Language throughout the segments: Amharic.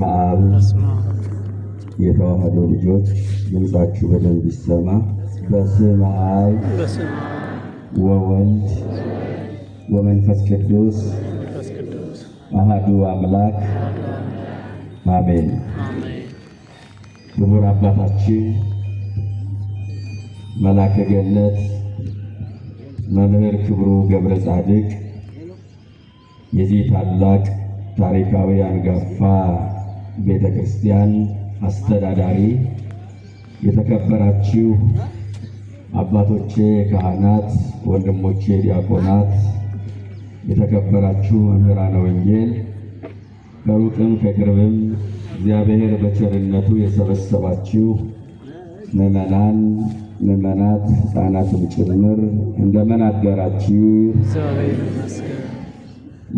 በስመ አብ የተዋህዶ ልጆች ድምፃችሁ በደንብ ይሰማ። በስመ አብ ወወልድ ወመንፈስ ቅዱስ አሐዱ አምላክ አሜን። ክቡር አባታችን መላከ ገነት መምህር ክብሩ ገብረ ጻድቅ የዚህ ታላቅ ታሪካዊ አንጋፋ ቤተ ክርስቲያን አስተዳዳሪ፣ የተከበራችሁ አባቶቼ ካህናት፣ ወንድሞቼ ዲያቆናት፣ የተከበራችሁ መምህራነ ወንጌል፣ ከሩቅም ከቅርብም እግዚአብሔር በቸርነቱ የሰበሰባችሁ ምዕመናን፣ ምዕመናት፣ ሕፃናትም ጭምር እንደምን አደራችሁ?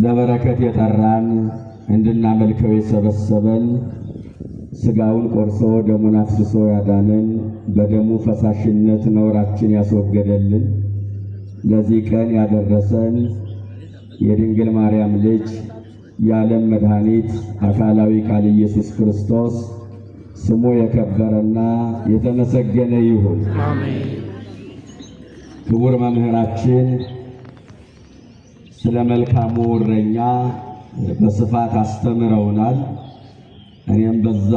ለበረከት የጠራን እንድናመልከው የሰበሰበን ሥጋውን ቆርሶ ደሙን አፍስሶ ያዳነን በደሙ ፈሳሽነት ነውራችን ያስወገደልን ለዚህ ቀን ያደረሰን የድንግል ማርያም ልጅ የዓለም መድኃኒት አካላዊ ቃል ኢየሱስ ክርስቶስ ስሙ የከበረና የተመሰገነ ይሁን። አሜን። ክቡር መምህራችን ስለ መልካሙ እረኛ በስፋት አስተምረውናል። እኔም በዛ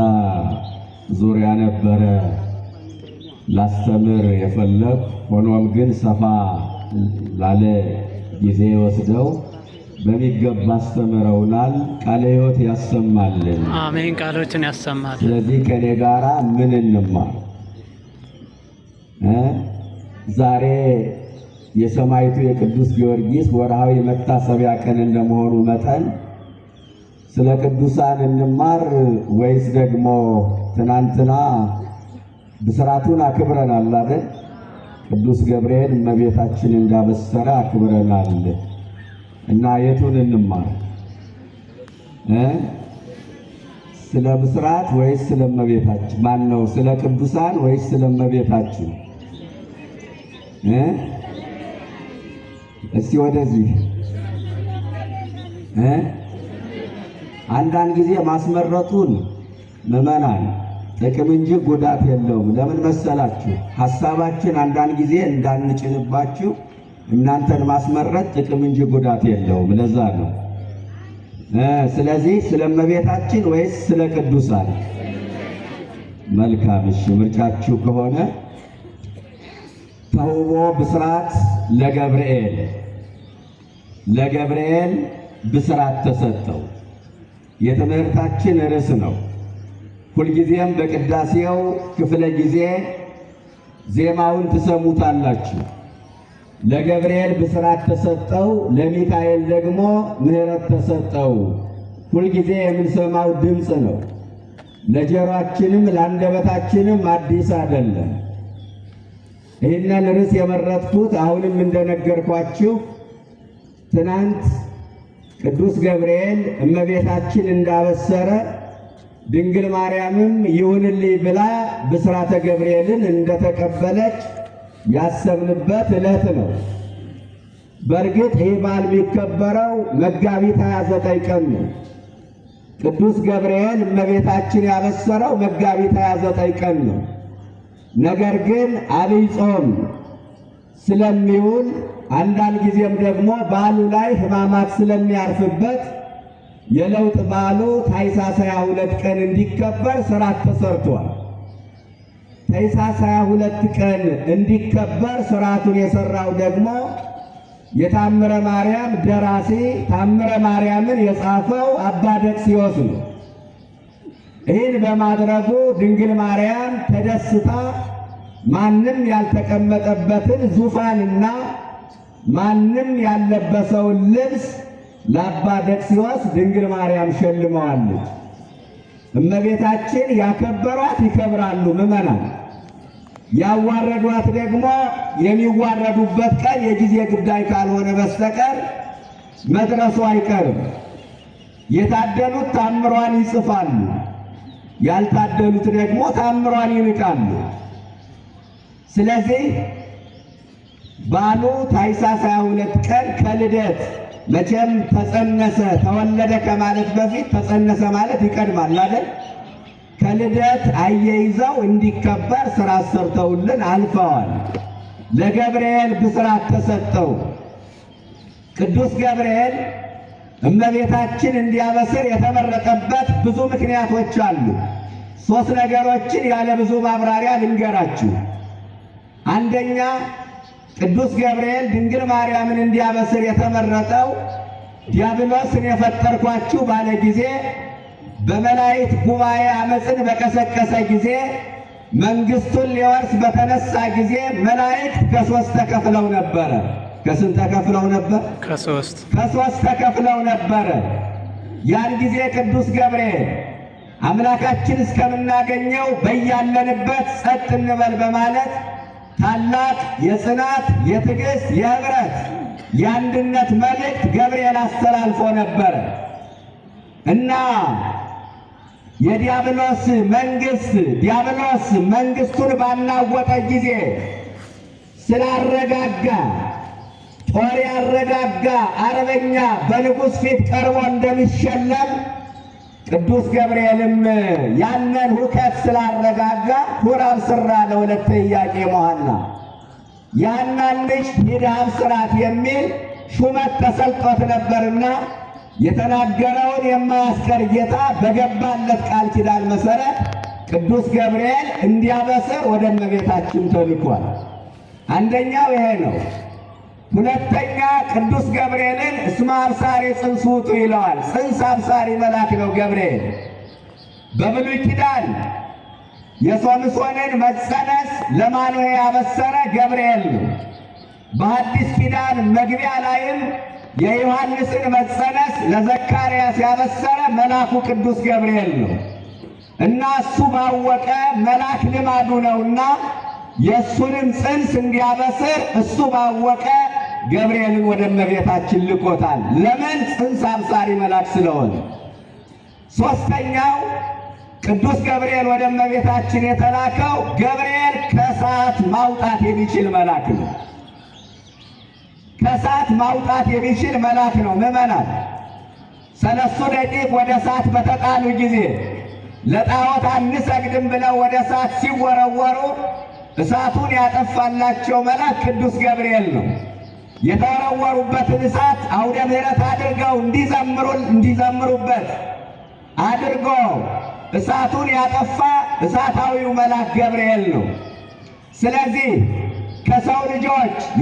ዙሪያ ነበረ ላስተምር የፈለግ። ሆኖም ግን ሰፋ ላለ ጊዜ ወስደው በሚገባ አስተምረውናል። ቃለ ሕይወት ያሰማልን። አሜን። ቃሎችን ያሰማል። ስለዚህ ከኔ ጋራ ምን እንማር? ዛሬ የሰማዕቱ የቅዱስ ጊዮርጊስ ወርሃዊ መታሰቢያ ቀን እንደመሆኑ መጠን ስለ ቅዱሳን እንማር ወይስ ደግሞ ትናንትና ብስራቱን አክብረናል አይደል? ቅዱስ ገብርኤል እመቤታችን እንዳበሰረ አክብረናል እና የቱን እንማር? ስለ ብስራት ወይስ ስለ እመቤታችን? ማን ነው? ስለ ቅዱሳን ወይስ ስለ እመቤታችን? እስቲ ወደዚህ አንዳንድ ጊዜ ማስመረጡን ምዕመናን ጥቅም እንጂ ጉዳት የለውም። ለምን መሰላችሁ? ሐሳባችን አንዳንድ ጊዜ እንዳንጭንባችሁ እናንተን ማስመረጥ ጥቅም እንጂ ጉዳት የለውም። ለዛ ነው። ስለዚህ ስለ እመቤታችን ወይስ ስለ ቅዱሳን? መልካም። እሺ ምርጫችሁ ከሆነ ተውቦ ብስራት ለገብርኤል ብስራት ተሰጠው የትምህርታችን ርዕስ ነው። ሁልጊዜም በቅዳሴው ክፍለ ጊዜ ዜማውን ትሰሙታላችሁ። ለገብርኤል ብስራት ተሰጠው፣ ለሚካኤል ደግሞ ምሕረት ተሰጠው። ሁልጊዜ የምንሰማው ድምፅ ነው። ለጆሮአችንም ለአንደበታችንም አዲስ አይደለም። ይህንን ርዕስ የመረጥኩት አሁንም እንደነገርኳችሁ ትናንት ቅዱስ ገብርኤል እመቤታችን እንዳበሰረ ድንግል ማርያምም ይሁንልኝ ብላ ብስራተ ገብርኤልን እንደተቀበለች ያሰብንበት ዕለት ነው። በእርግጥ ይህ በዓል የሚከበረው መጋቢት 29 ቀን ነው። ቅዱስ ገብርኤል እመቤታችን ያበሰረው መጋቢት 29 ቀን ነው። ነገር ግን አብይ ጾም ስለሚውል አንዳንድ ጊዜም ደግሞ በዓሉ ላይ ሕማማት ስለሚያርፍበት የለውጥ በዓሉ ታኅሳስ 22 ቀን እንዲከበር ሥርዓት ተሰርቷል። ታኅሳስ 22 ቀን እንዲከበር ሥርዓቱን የሠራው ደግሞ የታምረ ማርያም ደራሲ ታምረ ማርያምን የጻፈው አባ ደቅስዮስ ነው። ይህን በማድረጉ ድንግል ማርያም ተደስታ ማንም ያልተቀመጠበትን ዙፋንና ማንም ያልለበሰውን ልብስ ለአባ ደቅስዮስ ድንግል ማርያም ሸልመዋለች። እመቤታችን ያከበሯት ይከብራሉ ምዕመናን፣ ያዋረዷት ደግሞ የሚዋረዱበት ቀን የጊዜ ጉዳይ ካልሆነ በስተቀር መድረሱ አይቀርም። የታደሉት ታምሯን ይጽፋሉ፣ ያልታደሉት ደግሞ ታምሯን ይንቃሉ። ስለዚህ በዓሉ ታኅሳስ 22 ቀን ከልደት መቼም ተጸነሰ ተወለደ ከማለት በፊት ተጸነሰ ማለት ይቀድማል አይደል? ከልደት አያይዘው እንዲከበር ስራ ሰርተውልን አልፈዋል። ለገብርኤል ብስራት ተሰጠው። ቅዱስ ገብርኤል እመቤታችን እንዲያበስር የተመረጠበት ብዙ ምክንያቶች አሉ። ሶስት ነገሮችን ያለ ብዙ ማብራሪያ ልንገራችሁ። አንደኛ ቅዱስ ገብርኤል ድንግል ማርያምን እንዲያበስር የተመረጠው ዲያብሎስን የፈጠርኳችሁ ባለ ጊዜ በመላእክት ጉባኤ አመፅን በቀሰቀሰ ጊዜ መንግስቱን ሊወርስ በተነሳ ጊዜ መላእክት ከሶስት ተከፍለው ነበረ። ከስንት ተከፍለው ነበር? ከሶስት ተከፍለው ነበረ። ያን ጊዜ ቅዱስ ገብርኤል አምላካችን እስከምናገኘው በያለንበት ጸጥ እንበል በማለት ታላቅ የጽናት፣ የትዕግስት፣ የህብረት፣ የአንድነት መልእክት ገብርኤል አስተላልፎ ነበር እና የዲያብሎስ መንግስቱን ባናወጠ ጊዜ ስላረጋጋ ጦር ያረጋጋ አርበኛ በንጉሥ ፊት ቀርቦ እንደሚሸለም ቅዱስ ገብርኤልም ያንን ሁከት ስላረጋጋ ሁር አብስራ ለወለተ ኢያቄም ወሐና ያንን ልጅ ሂድ አብስራት የሚል ሹመት ተሰልጦት ነበርና የተናገረውን የማያስቀር ጌታ በገባለት ቃል ኪዳን መሰረት ቅዱስ ገብርኤል እንዲያበስር ወደ እመቤታችን ተልኳል። አንደኛው ይሄ ነው። ሁለተኛ ቅዱስ ገብርኤልን እስመ አብሳሪ ጽንስ ውእቱ ይለዋል። ጽንስ አብሳሪ መልአክ ነው ገብርኤል። በብሉይ ኪዳን የሶምሶንን መጸነስ ለማኑሄ ያበሰረ ገብርኤል ነው። በሐዲስ ኪዳን መግቢያ ላይም የዮሐንስን መጸነስ ለዘካርያስ ያበሰረ መልአኩ ቅዱስ ገብርኤል ነው እና እሱ ባወቀ መልአክ ልማዱ ነውና የእሱንም ጽንስ እንዲያበስር እሱ ባወቀ ገብርኤልን ወደ እመቤታችን ልኮታል። ለምን? ጽንስ አብሳሪ መልአክ ስለሆነ። ሦስተኛው ቅዱስ ገብርኤል ወደ እመቤታችን የተላከው ገብርኤል ከእሳት ማውጣት የሚችል መልአክ ነው። ከእሳት ማውጣት የሚችል መልአክ ነው። ምዕመናን ሰለስቱ ደቂቅ ወደ እሳት በተጣሉ ጊዜ ለጣዖት አንሰግድም ብለው ወደ እሳት ሲወረወሩ እሳቱን ያጠፋላቸው መልአክ ቅዱስ ገብርኤል ነው። የተወረወሩበትን እሳት አውደ ምሕረት አድርገው እንዲዘምሩበት አድርጎ እሳቱን ያጠፋ እሳታዊው መልአክ ገብርኤል ነው። ስለዚህ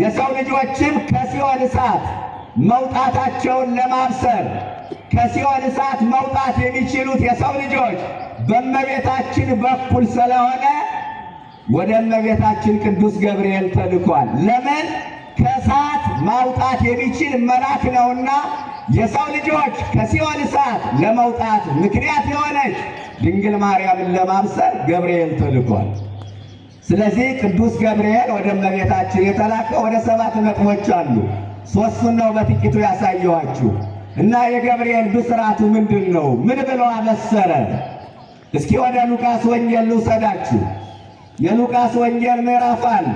የሰው ልጆችም ከሲኦል እሳት መውጣታቸውን ለማብሰር ከሲኦል እሳት መውጣት የሚችሉት የሰው ልጆች በእመቤታችን በኩል ስለሆነ ወደ እመቤታችን ቅዱስ ገብርኤል ተልኳል። ለምን? ከእሳት ማውጣት የሚችል መልአክ ነውና የሰው ልጆች ከሲኦል እሳት ለመውጣት ምክንያት የሆነች ድንግል ማርያምን ለማብሰር ገብርኤል ተልኳል። ስለዚህ ቅዱስ ገብርኤል ወደ እመቤታችን የተላከው ወደ 7 ነጥቦች አሉ። ሦስቱን ነው በጥቂቱ ያሳየኋችሁ እና የገብርኤል ብስራቱ ምንድን ነው? ምን ብሎ አበሰረ? እስኪ ወደ ሉቃስ ወንጌል ልውሰዳችሁ። የሉቃስ ወንጌል ምዕራፍ 1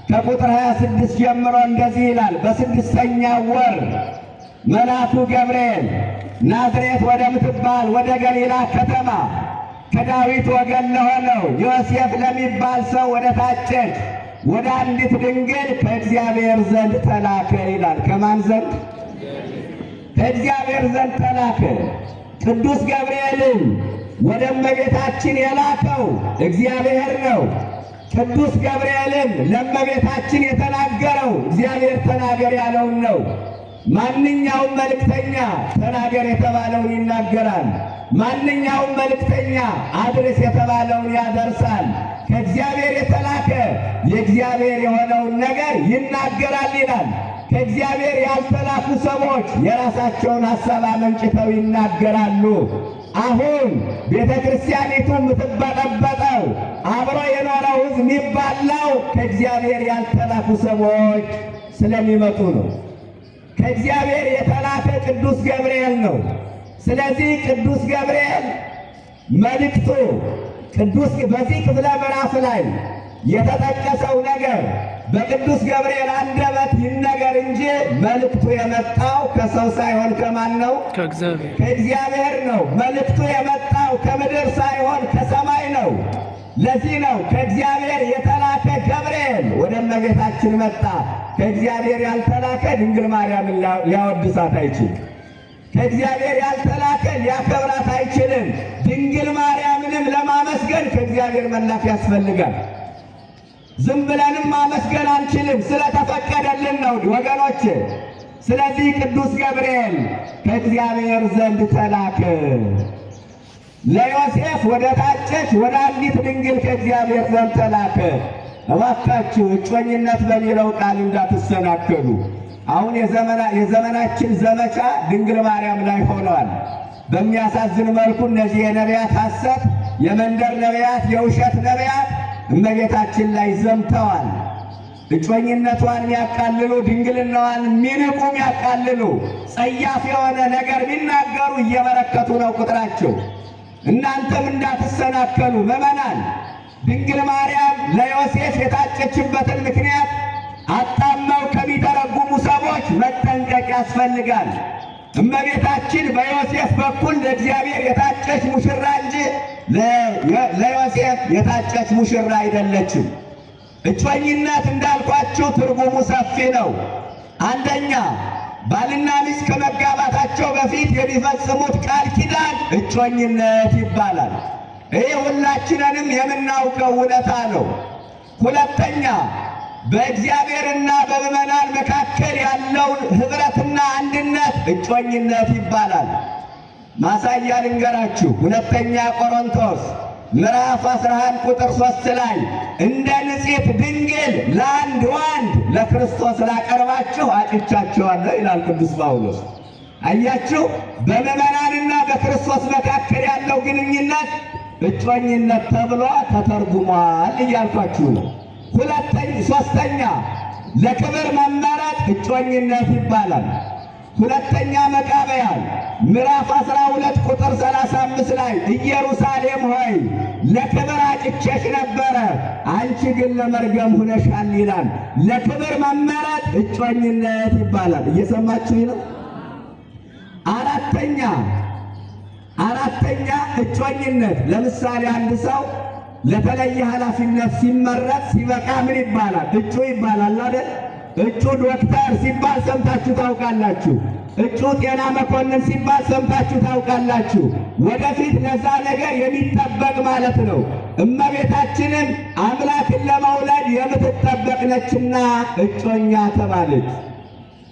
ከቁጥር 26 ጀምሮ እንደዚህ ይላል። በ6ኛው ወር መልአኩ ገብርኤል ናዝሬት ወደምትባል ወደ ገሊላ ከተማ ከዳዊት ወገን ለሆነው ዮሴፍ ለሚባል ሰው ወደ ታጨች ወደ አንዲት ድንግል ከእግዚአብሔር ዘንድ ተላከ ይላል። ከማን ዘንድ? ከእግዚአብሔር ዘንድ ተላከ። ቅዱስ ገብርኤልን ወደ እመቤታችን የላከው እግዚአብሔር ነው። ቅዱስ ገብርኤልን ለእመቤታችን የተናገረው እግዚአብሔር ተናገር ያለውን ነው። ማንኛውም መልእክተኛ ተናገር የተባለውን ይናገራል። ማንኛውም መልእክተኛ አድርስ የተባለውን ያደርሳል። ከእግዚአብሔር የተላከ የእግዚአብሔር የሆነውን ነገር ይናገራል ይላል። ከእግዚአብሔር ያልተላኩ ሰዎች የራሳቸውን ሐሳብ አመንጭተው ይናገራሉ። አሁን ቤተ ክርስቲያኒቱ የምትበጠበጠው አብሮ የኖረው ሕዝብ የሚባላው ከእግዚአብሔር ያልተላኩ ሰዎች ስለሚመጡ ነው። ከእግዚአብሔር የተላከ ቅዱስ ገብርኤል ነው። ስለዚህ ቅዱስ ገብርኤል መልእክቱ በዚህ ክፍለ ምዕራፍ ላይ የተጠቀሰው ነገር በቅዱስ ገብርኤል አንደበት ይነገር እንጂ መልእክቱ የመጣው ከሰው ሳይሆን ከማን ነው? ከእግዚአብሔር ነው። መልእክቱ የመጣው ከምድር ሳይሆን ከሰማይ ነው። ለዚህ ነው ከእግዚአብሔር የተላከ ገብርኤል ወደ እመቤታችን መጣ። ከእግዚአብሔር ያልተላከ ድንግል ማርያምን ሊያወድሳት አይችልም። ከእግዚአብሔር ያልተላከ ሊያከብራት አይችልም። ድንግል ማርያምንም ለማመስገን ከእግዚአብሔር መላክ ያስፈልጋል። ዝም ብለንም ማመስገን አንችልም፣ ስለተፈቀደልን ነው ወገኖች። ስለዚህ ቅዱስ ገብርኤል ከእግዚአብሔር ዘንድ ተላከ። ለዮሴፍ ወደ ታጨች ወደ አንዲት ድንግል ከእግዚአብሔር ዘንድ ተላከ። እባካችሁ እጮኝነት በሚለው ቃል እንዳትሰናከሉ። አሁን የዘመናችን ዘመቻ ድንግል ማርያም ላይ ሆነዋል። በሚያሳዝን መልኩ እነዚህ የነቢያት ሐሰት፣ የመንደር ነቢያት፣ የውሸት ነቢያት እመቤታችን ላይ ዘምተዋል። እጮኝነቷን የሚያቃልሉ፣ ድንግልናዋን የሚንቁ የሚያቃልሉ፣ ጸያፍ የሆነ ነገር ቢናገሩ እየበረከቱ ነው ቁጥራቸው። እናንተም እንዳትሰናከሉ ምዕመናን። ድንግል ማርያም ለዮሴፍ የታጨችበትን ምክንያት አጣመው ከሚተረጉሙ ሰዎች መጠንቀቅ ያስፈልጋል። እመቤታችን በዮሴፍ በኩል ለእግዚአብሔር የታጨች ሙሽራ እንጂ ለዮሴፍ የታጨች ሙሽራ አይደለችም። እጮኝነት እንዳልኳችሁ ትርጉሙ ሰፊ ነው። አንደኛ ባልና ሚስት ከመጋባታቸው በፊት የሚፈጽሙት ቃል ኪዳን እጮኝነት ይባላል። ይህ ሁላችንንም የምናውቀው እውነታ ነው። ሁለተኛ በእግዚአብሔርና በምዕመናን መካከል ያለውን ኅብረትና አንድነት እጮኝነት ይባላል። ማሳያ ልንገራችሁ። ሁለተኛ ቆሮንቶስ ምዕራፍ 11 ቁጥር 3 ላይ እንደ ንጽሕት ድንግል ለአንድ ወንድ ለክርስቶስ ላቀርባችሁ አጭቻችኋለሁ ይላል ቅዱስ ጳውሎስ። አያችሁ፣ በምዕመናንና በክርስቶስ መካከል ያለው ግንኙነት እጮኝነት ተብሎ ተተርጉሟል እያልኳችሁ ነው። ሶስተኛ ለክብር መመረጥ እጮኝነት ይባላል። ሁለተኛ መቃብያን ምዕራፍ 12 ቁጥር 35 ላይ ኢየሩሳሌም ሆይ ለክብር አጭቼሽ ነበረ፣ አንቺ ግን ለመርገም ሁነሻል ይላል። ለክብር መመረጥ እጮኝነት ይባላል። እየሰማችሁ ነው። አራተኛ እጮኝነት። ለምሳሌ አንድ ሰው ለተለየ ኃላፊነት ሲመረጥ ሲበቃ ምን ይባላል? እጩ ይባላል አይደል? እጩ ዶክተር ሲባል ሰምታችሁ ታውቃላችሁ። እጩ ጤና መኮንን ሲባል ሰምታችሁ ታውቃላችሁ። ወደፊት ለዛ ነገር የሚጠበቅ ማለት ነው። እመቤታችንም አምላክን ለመውለድ የምትጠበቅ ነችና እጮኛ ተባለች።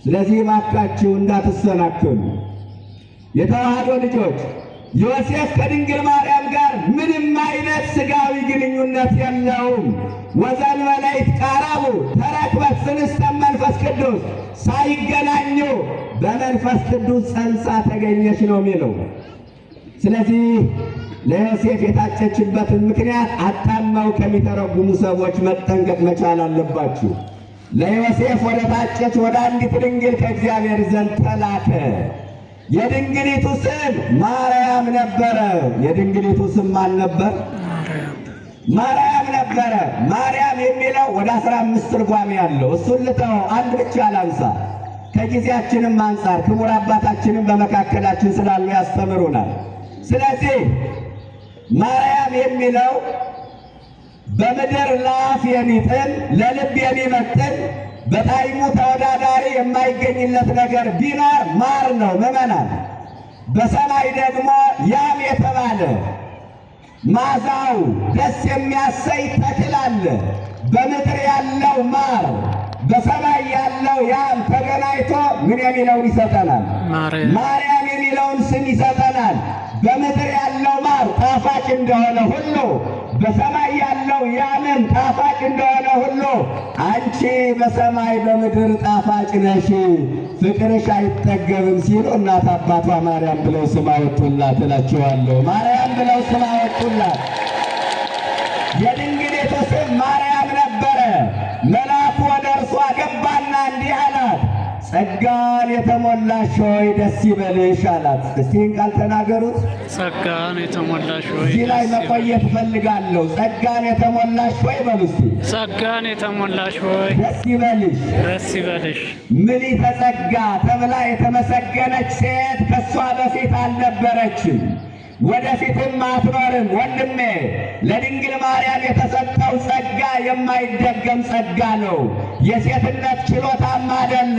ስለዚህ እባካችሁ እንዳትሰናከሉ የተዋህዶ ልጆች። ዮሴፍ ከድንግል ማርያም ጋር ምንም አይነት ሥጋዊ ግንኙነት የለውም። ወዘንበለ ይትቃረቡ ተረክበት ስንስተ መንፈስ ቅዱስ፣ ሳይገናኙ በመንፈስ ቅዱስ ጸንሳ ተገኘች ነው የሚለው። ስለዚህ ለዮሴፍ የታጨችበትን ምክንያት አጣመው ከሚተረጉሙ ሰዎች መጠንቀቅ መቻል አለባችሁ። ለዮሴፍ ወደ ታጨች ወደ አንዲት ድንግል ከእግዚአብሔር ዘንድ ተላከ። የድንግሊቱ ስም ማርያም ነበረ። የድንግሊቱ ስም ማን ነበር? ማርያም ነበረ። ማርያም የሚለው ወደ 15 ትርጓሜ ያለው እሱን ልተው፣ አንድ ብቻ ላንሳ። ከጊዜያችንም አንጻር ክቡር አባታችንም በመካከላችን ስላሉ ያስተምሩናል። ስለዚህ ማርያም የሚለው በምድር ለአፍ የሚጥም ለልብ የሚመጥን በጣዕሙ ተወዳዳሪ የማይገኝለት ነገር ቢኖር ማር ነው ምዕመናን። በሰማይ ደግሞ ያም የተባለ ማዛው ደስ የሚያሰኝ ተክል አለ። በምድር ያለው ማር በሰማይ ያለው ያም ተገናኝቶ ምን የሚለውን ይሰጠናል? ማርያም የሚለውን ስም ይሰጠናል። በምድር ያለው ማር ጣፋጭ እንደሆነ ሁሉ በሰማይ ያለው ያምን ጣፋጭ እንደሆነ ሁሉ አንቺ በሰማይ በምድር ጣፋጭ ነሽ፣ ፍቅርሽ አይጠገብም ሲሉ እናት አባቷ ማርያም ብለው ስም አወጡላት እላችኋለሁ። ማርያም ብለው ስም አወጡላት። የድንግሊቱ ስም ማርያም ነበረ። መልአኩ ወደ እርሷ ገባና እንዲህ አላት፣ ጸጋን የተሞላሽ ሆይ ደስ ይበልሽ አላት። እስቲ ይህን ቃል ተናገሩት። ጸጋን የተሞላሽ ሆይ እዚህ ላይ መቆየት እፈልጋለሁ። ጸጋን የተሞላሽ ሆይ በሉ እስቲ። ጸጋን የተሞላሽ ሆይ ደስ ይበልሽ። ደስ ይበልሽ። ምልዕተ ጸጋ ተብላ የተመሰገነች ሴት ከሷ በፊት አልነበረችም፣ ወደፊትም አትኖርም። ወንድሜ ለድንግል ማርያም የተሰጠው ጸጋ የማይደገም ጸጋ ነው። የሴትነት ችሎታም አይደለ፣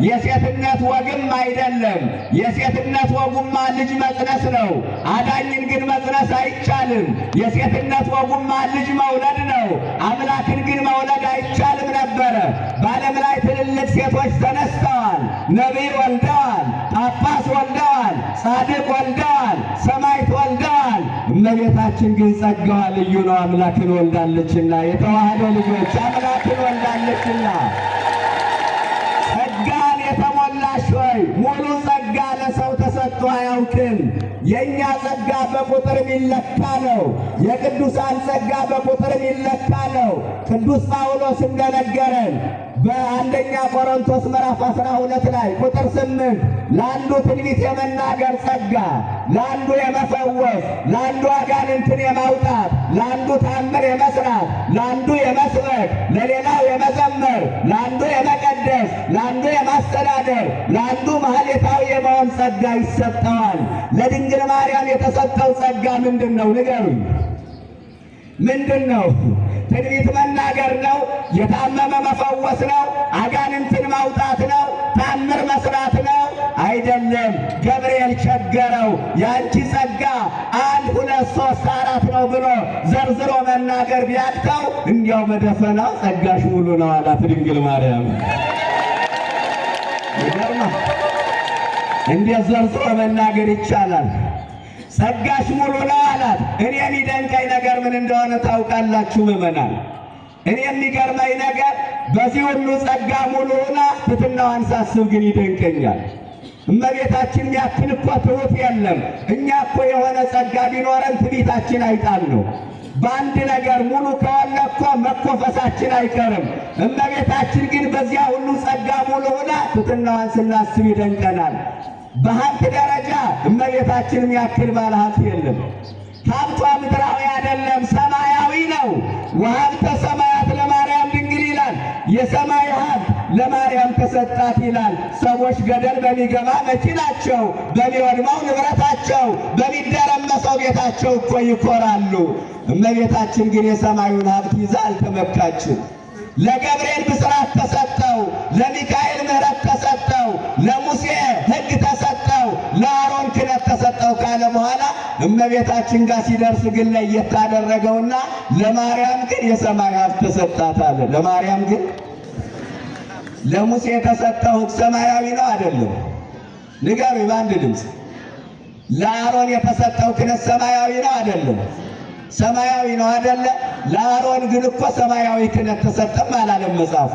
የሴትነት ወግም አይደለም። የሴትነት ወጉማ ልጅ መጽነስ ነው። አዳኝን ግን መጽነስ አይቻልም። የሴትነት ወጉማ ልጅ መውለድ ነው። አምላክን ግን መውለድ አይቻልም ነበረ። በዓለም ላይ ትልልቅ ሴቶች ተነስተዋል። ነቢይ ወልደዋል፣ ጳጳስ ወልደዋል፣ ጻድቅ ወልደዋል፣ ሰማዕት ወልደዋል። እመቤታችን ግን ጸጋዋ ልዩ ነው። አምላክን ወልዳለችና፣ የተዋህዶ ልጆች አምላክን ወልዳለችና። ጸጋን የተሞላሽ ሆይ ሙሉ ጸጋ ለሰው ተሰጥቶ አያውቅም። የእኛ ጸጋ በቁጥር የሚለካ ነው። የቅዱሳን ጸጋ በቁጥር የሚለካ ነው። ቅዱስ ጳውሎስ እንደነገረን በአንደኛ ቆሮንቶስ ምዕራፍ 12 ላይ ቁጥር 8 ለአንዱ ትንቢት የመናገር ጸጋ፣ ለአንዱ የመፈወስ፣ ለአንዱ አጋንንትን የማውጣት፣ ለአንዱ ታምር የመስራት፣ ለአንዱ የመስበክ፣ ለሌላው የመዘመር፣ ለአንዱ የመቀደስ፣ ለአንዱ የማስተዳደር፣ ለአንዱ ማህሌታዊ የመሆን ጸጋ ይሰጠዋል። ለድንግል ማርያም የተሰጠው ጸጋ ምንድን ነው? ንገሩኝ። ምንድን ነው? ትንቢት መናገር ነው? የታመመ መፈወስ ነው? አጋንንትን ማውጣት ነው? ታምር መስራት ነው? አይደለም። ገብርኤል ቸገረው። ያንቺ ጸጋ 1 2 3 4 ነው ብሎ ዘርዝሮ መናገር ቢያቅተው እንዲያው በደፈናው ጸጋሽ ሙሉ ነው አላት ድንግል ማርያም። ይገርማል። እንዴት ዘርዝሮ መናገር ይቻላል? ጸጋሽ ሙሉ ነው አላት። እኔ የሚደንቀኝ ነገር ምን እንደሆነ ታውቃላችሁ ምእመናን? እኔ የሚገርመኝ ነገር በዚህ ሁሉ ጸጋ ሙሉ ሆና ትሕትናዋን ሳስብ ግን ይደንቀኛል። እመቤታችን ያክል እኮ ትሑት የለም። እኛ እኮ የሆነ ጸጋ ቢኖረን ትዕቢታችን አይጣል ነው። በአንድ ነገር ሙሉ ከሆነ እኮ መኮፈሳችን አይቀርም። እመቤታችን ግን በዚያ ሁሉ ጸጋ ሙሉ ሆና ትሕትናዋን ስናስብ ይደንቀናል። በሀብት ደረጃ እመቤታችንን ያክል ባለ ሀብት የለም። ሀብቷ ምድራዊ አይደለም፣ ሰማያዊ ነው። ወሀብተ ሰማያት ለማርያም ድንግል ይላል። የሰማይ ሀብት ለማርያም ተሰጣት ይላል። ሰዎች ገደል በሚገባ መኪናቸው፣ በሚወድመው ንብረታቸው፣ በሚደረመሰው ቤታቸው እኮ ይኮራሉ። እመቤታችን ግን የሰማዩን ሀብት ይዛ አልተመካችም። ለገብርኤል ብስራት ተሰጠው፣ ለሚካኤል ምሕረት ተሰጠው፣ ለሙሴ ሕግ ተሰጠው፣ ለአሮን ክህነት ተሰጠው ካለ በኋላ እመቤታችን ጋር ሲደርስ ግን ለየት አደረገውና ለማርያም ግን የሰማይ ሀብት ተሰጣት አለ። ለማርያም ግን ለሙሴ የተሰጠው ሕግ ሰማያዊ ነው አይደለም? ንገሩኝ በአንድ ድምፅ። ለአሮን የተሰጠው ክህነት ሰማያዊ ነው አይደለም? ሰማያዊ ነው አይደለ? ለአሮን ግን እኮ ሰማያዊ ክህነት ተሰጠም አላለም መጽሐፉ።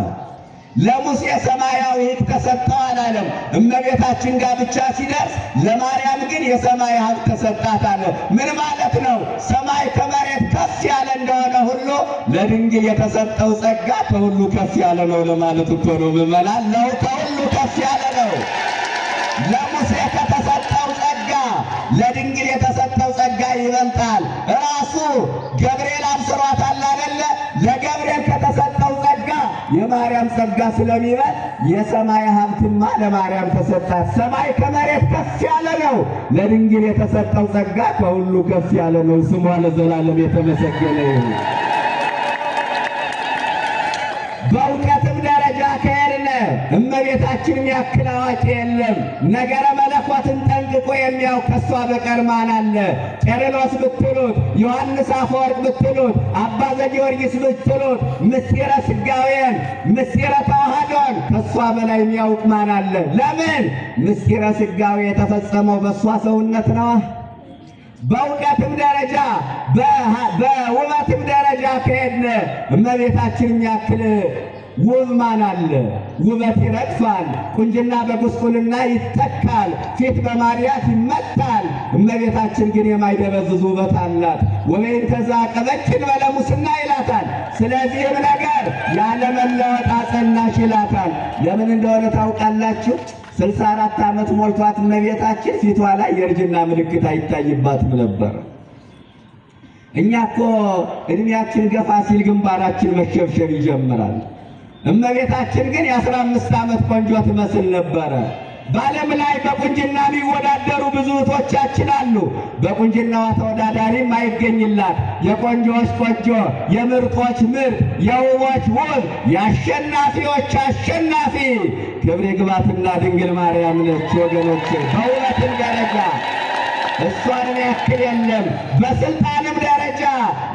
ለሙሴ ሰማያዊ ሕግ ተሰጠው አላለም። እመቤታችን ጋር ብቻ ሲደርስ ለማርያም ግን የሰማይ ሀብት ተሰጣት አለ። ምን ማለት ነው? ሰማይ ከመሬት ከፍ ያለ እንደሆነ ሁሉ ለድንግል የተሰጠው ጸጋ ከሁሉ ከፍ ያለ ነው ለማለት እኮ ነው ምእመናን። ነው ከሁሉ ከፍ ያለ ነው። ለሙሴ ከተሰጠው ጸጋ ለድንግል የተሰጠው ጸጋ ይበልጣል። ራሱ ገብርኤል አብስሯታል አይደለ? ለገብርኤል ከተሰጠው ጸጋ የማርያም ጸጋ ስለሚበልጥ የሰማይ ሀብትማ ለማርያም ተሰጣት። ሰማይ ከመሬት ከፍ ያለ ነው። ለድንግል የተሰጠው ጸጋ ከሁሉ ከፍ ያለ ነው። ስሟ ለዘላለም የተመሰገነ ይሁን። በእውቀትም ደረጃ ከሄድን እመቤታችንን ያክል አዋቂ የለም። ነገረ መለኮትን ጠንቅቆ የሚያውቅ ከሷ በቀር ማን አለ? ቄርሎስ ብትሉት፣ ዮሐንስ አፈወርቅ ብትሉት፣ አባ ዘጊዮርጊስ ብትሉት ምስጢረ ሥጋዌን ምስጢረ ተዋህዶን ከሷ በላይ የሚያውቅ ማን አለ? ለምን? ምስጢረ ሥጋዌ የተፈጸመው በሷ ሰውነት ነዋ። በእውቀትም ደረጃ በውበትም ደረጃ ከሄድን እመቤታችንን ያክል ውብ ማን አለ? ውበት ይረግፋል፣ ቁንጅና በጉስቁልና ይተካል፣ ፊት በማርያት ይመታል። እመቤታችን ግን የማይደበዝዝ ውበት አላት። ወይን ተዛቀበችን በለሙስና ይላታል። ስለዚህም ነገር ያለመለወጥ አጸናሽ ይላታል። ለምን እንደሆነ ታውቃላችሁ? 64 ዓመት ሞልቷት እመቤታችን ፊቷ ላይ የእርጅና ምልክት አይታይባትም ነበር። እኛ እኮ እድሜያችን ገፋ ሲል ግንባራችን መሸብሸብ ይጀምራል። እመቤታችን ግን የ15 ዓመት ቆንጆ ትመስል ነበረ። በዓለም ላይ በቁንጅና የሚወዳደሩ ብዙ እህቶቻችን አሉ። በቁንጅናዋ ተወዳዳሪም አይገኝላት። የቆንጆዎች ቆንጆ፣ የምርጦች ምርጥ፣ የውቦች ውብ፣ የአሸናፊዎች አሸናፊ ክብር ይግባትና ድንግል ማርያም ነች። ወገኖቼ በውበትም ደረጃ እሷንም ያክል የለም። በስልጣንም ደረጃ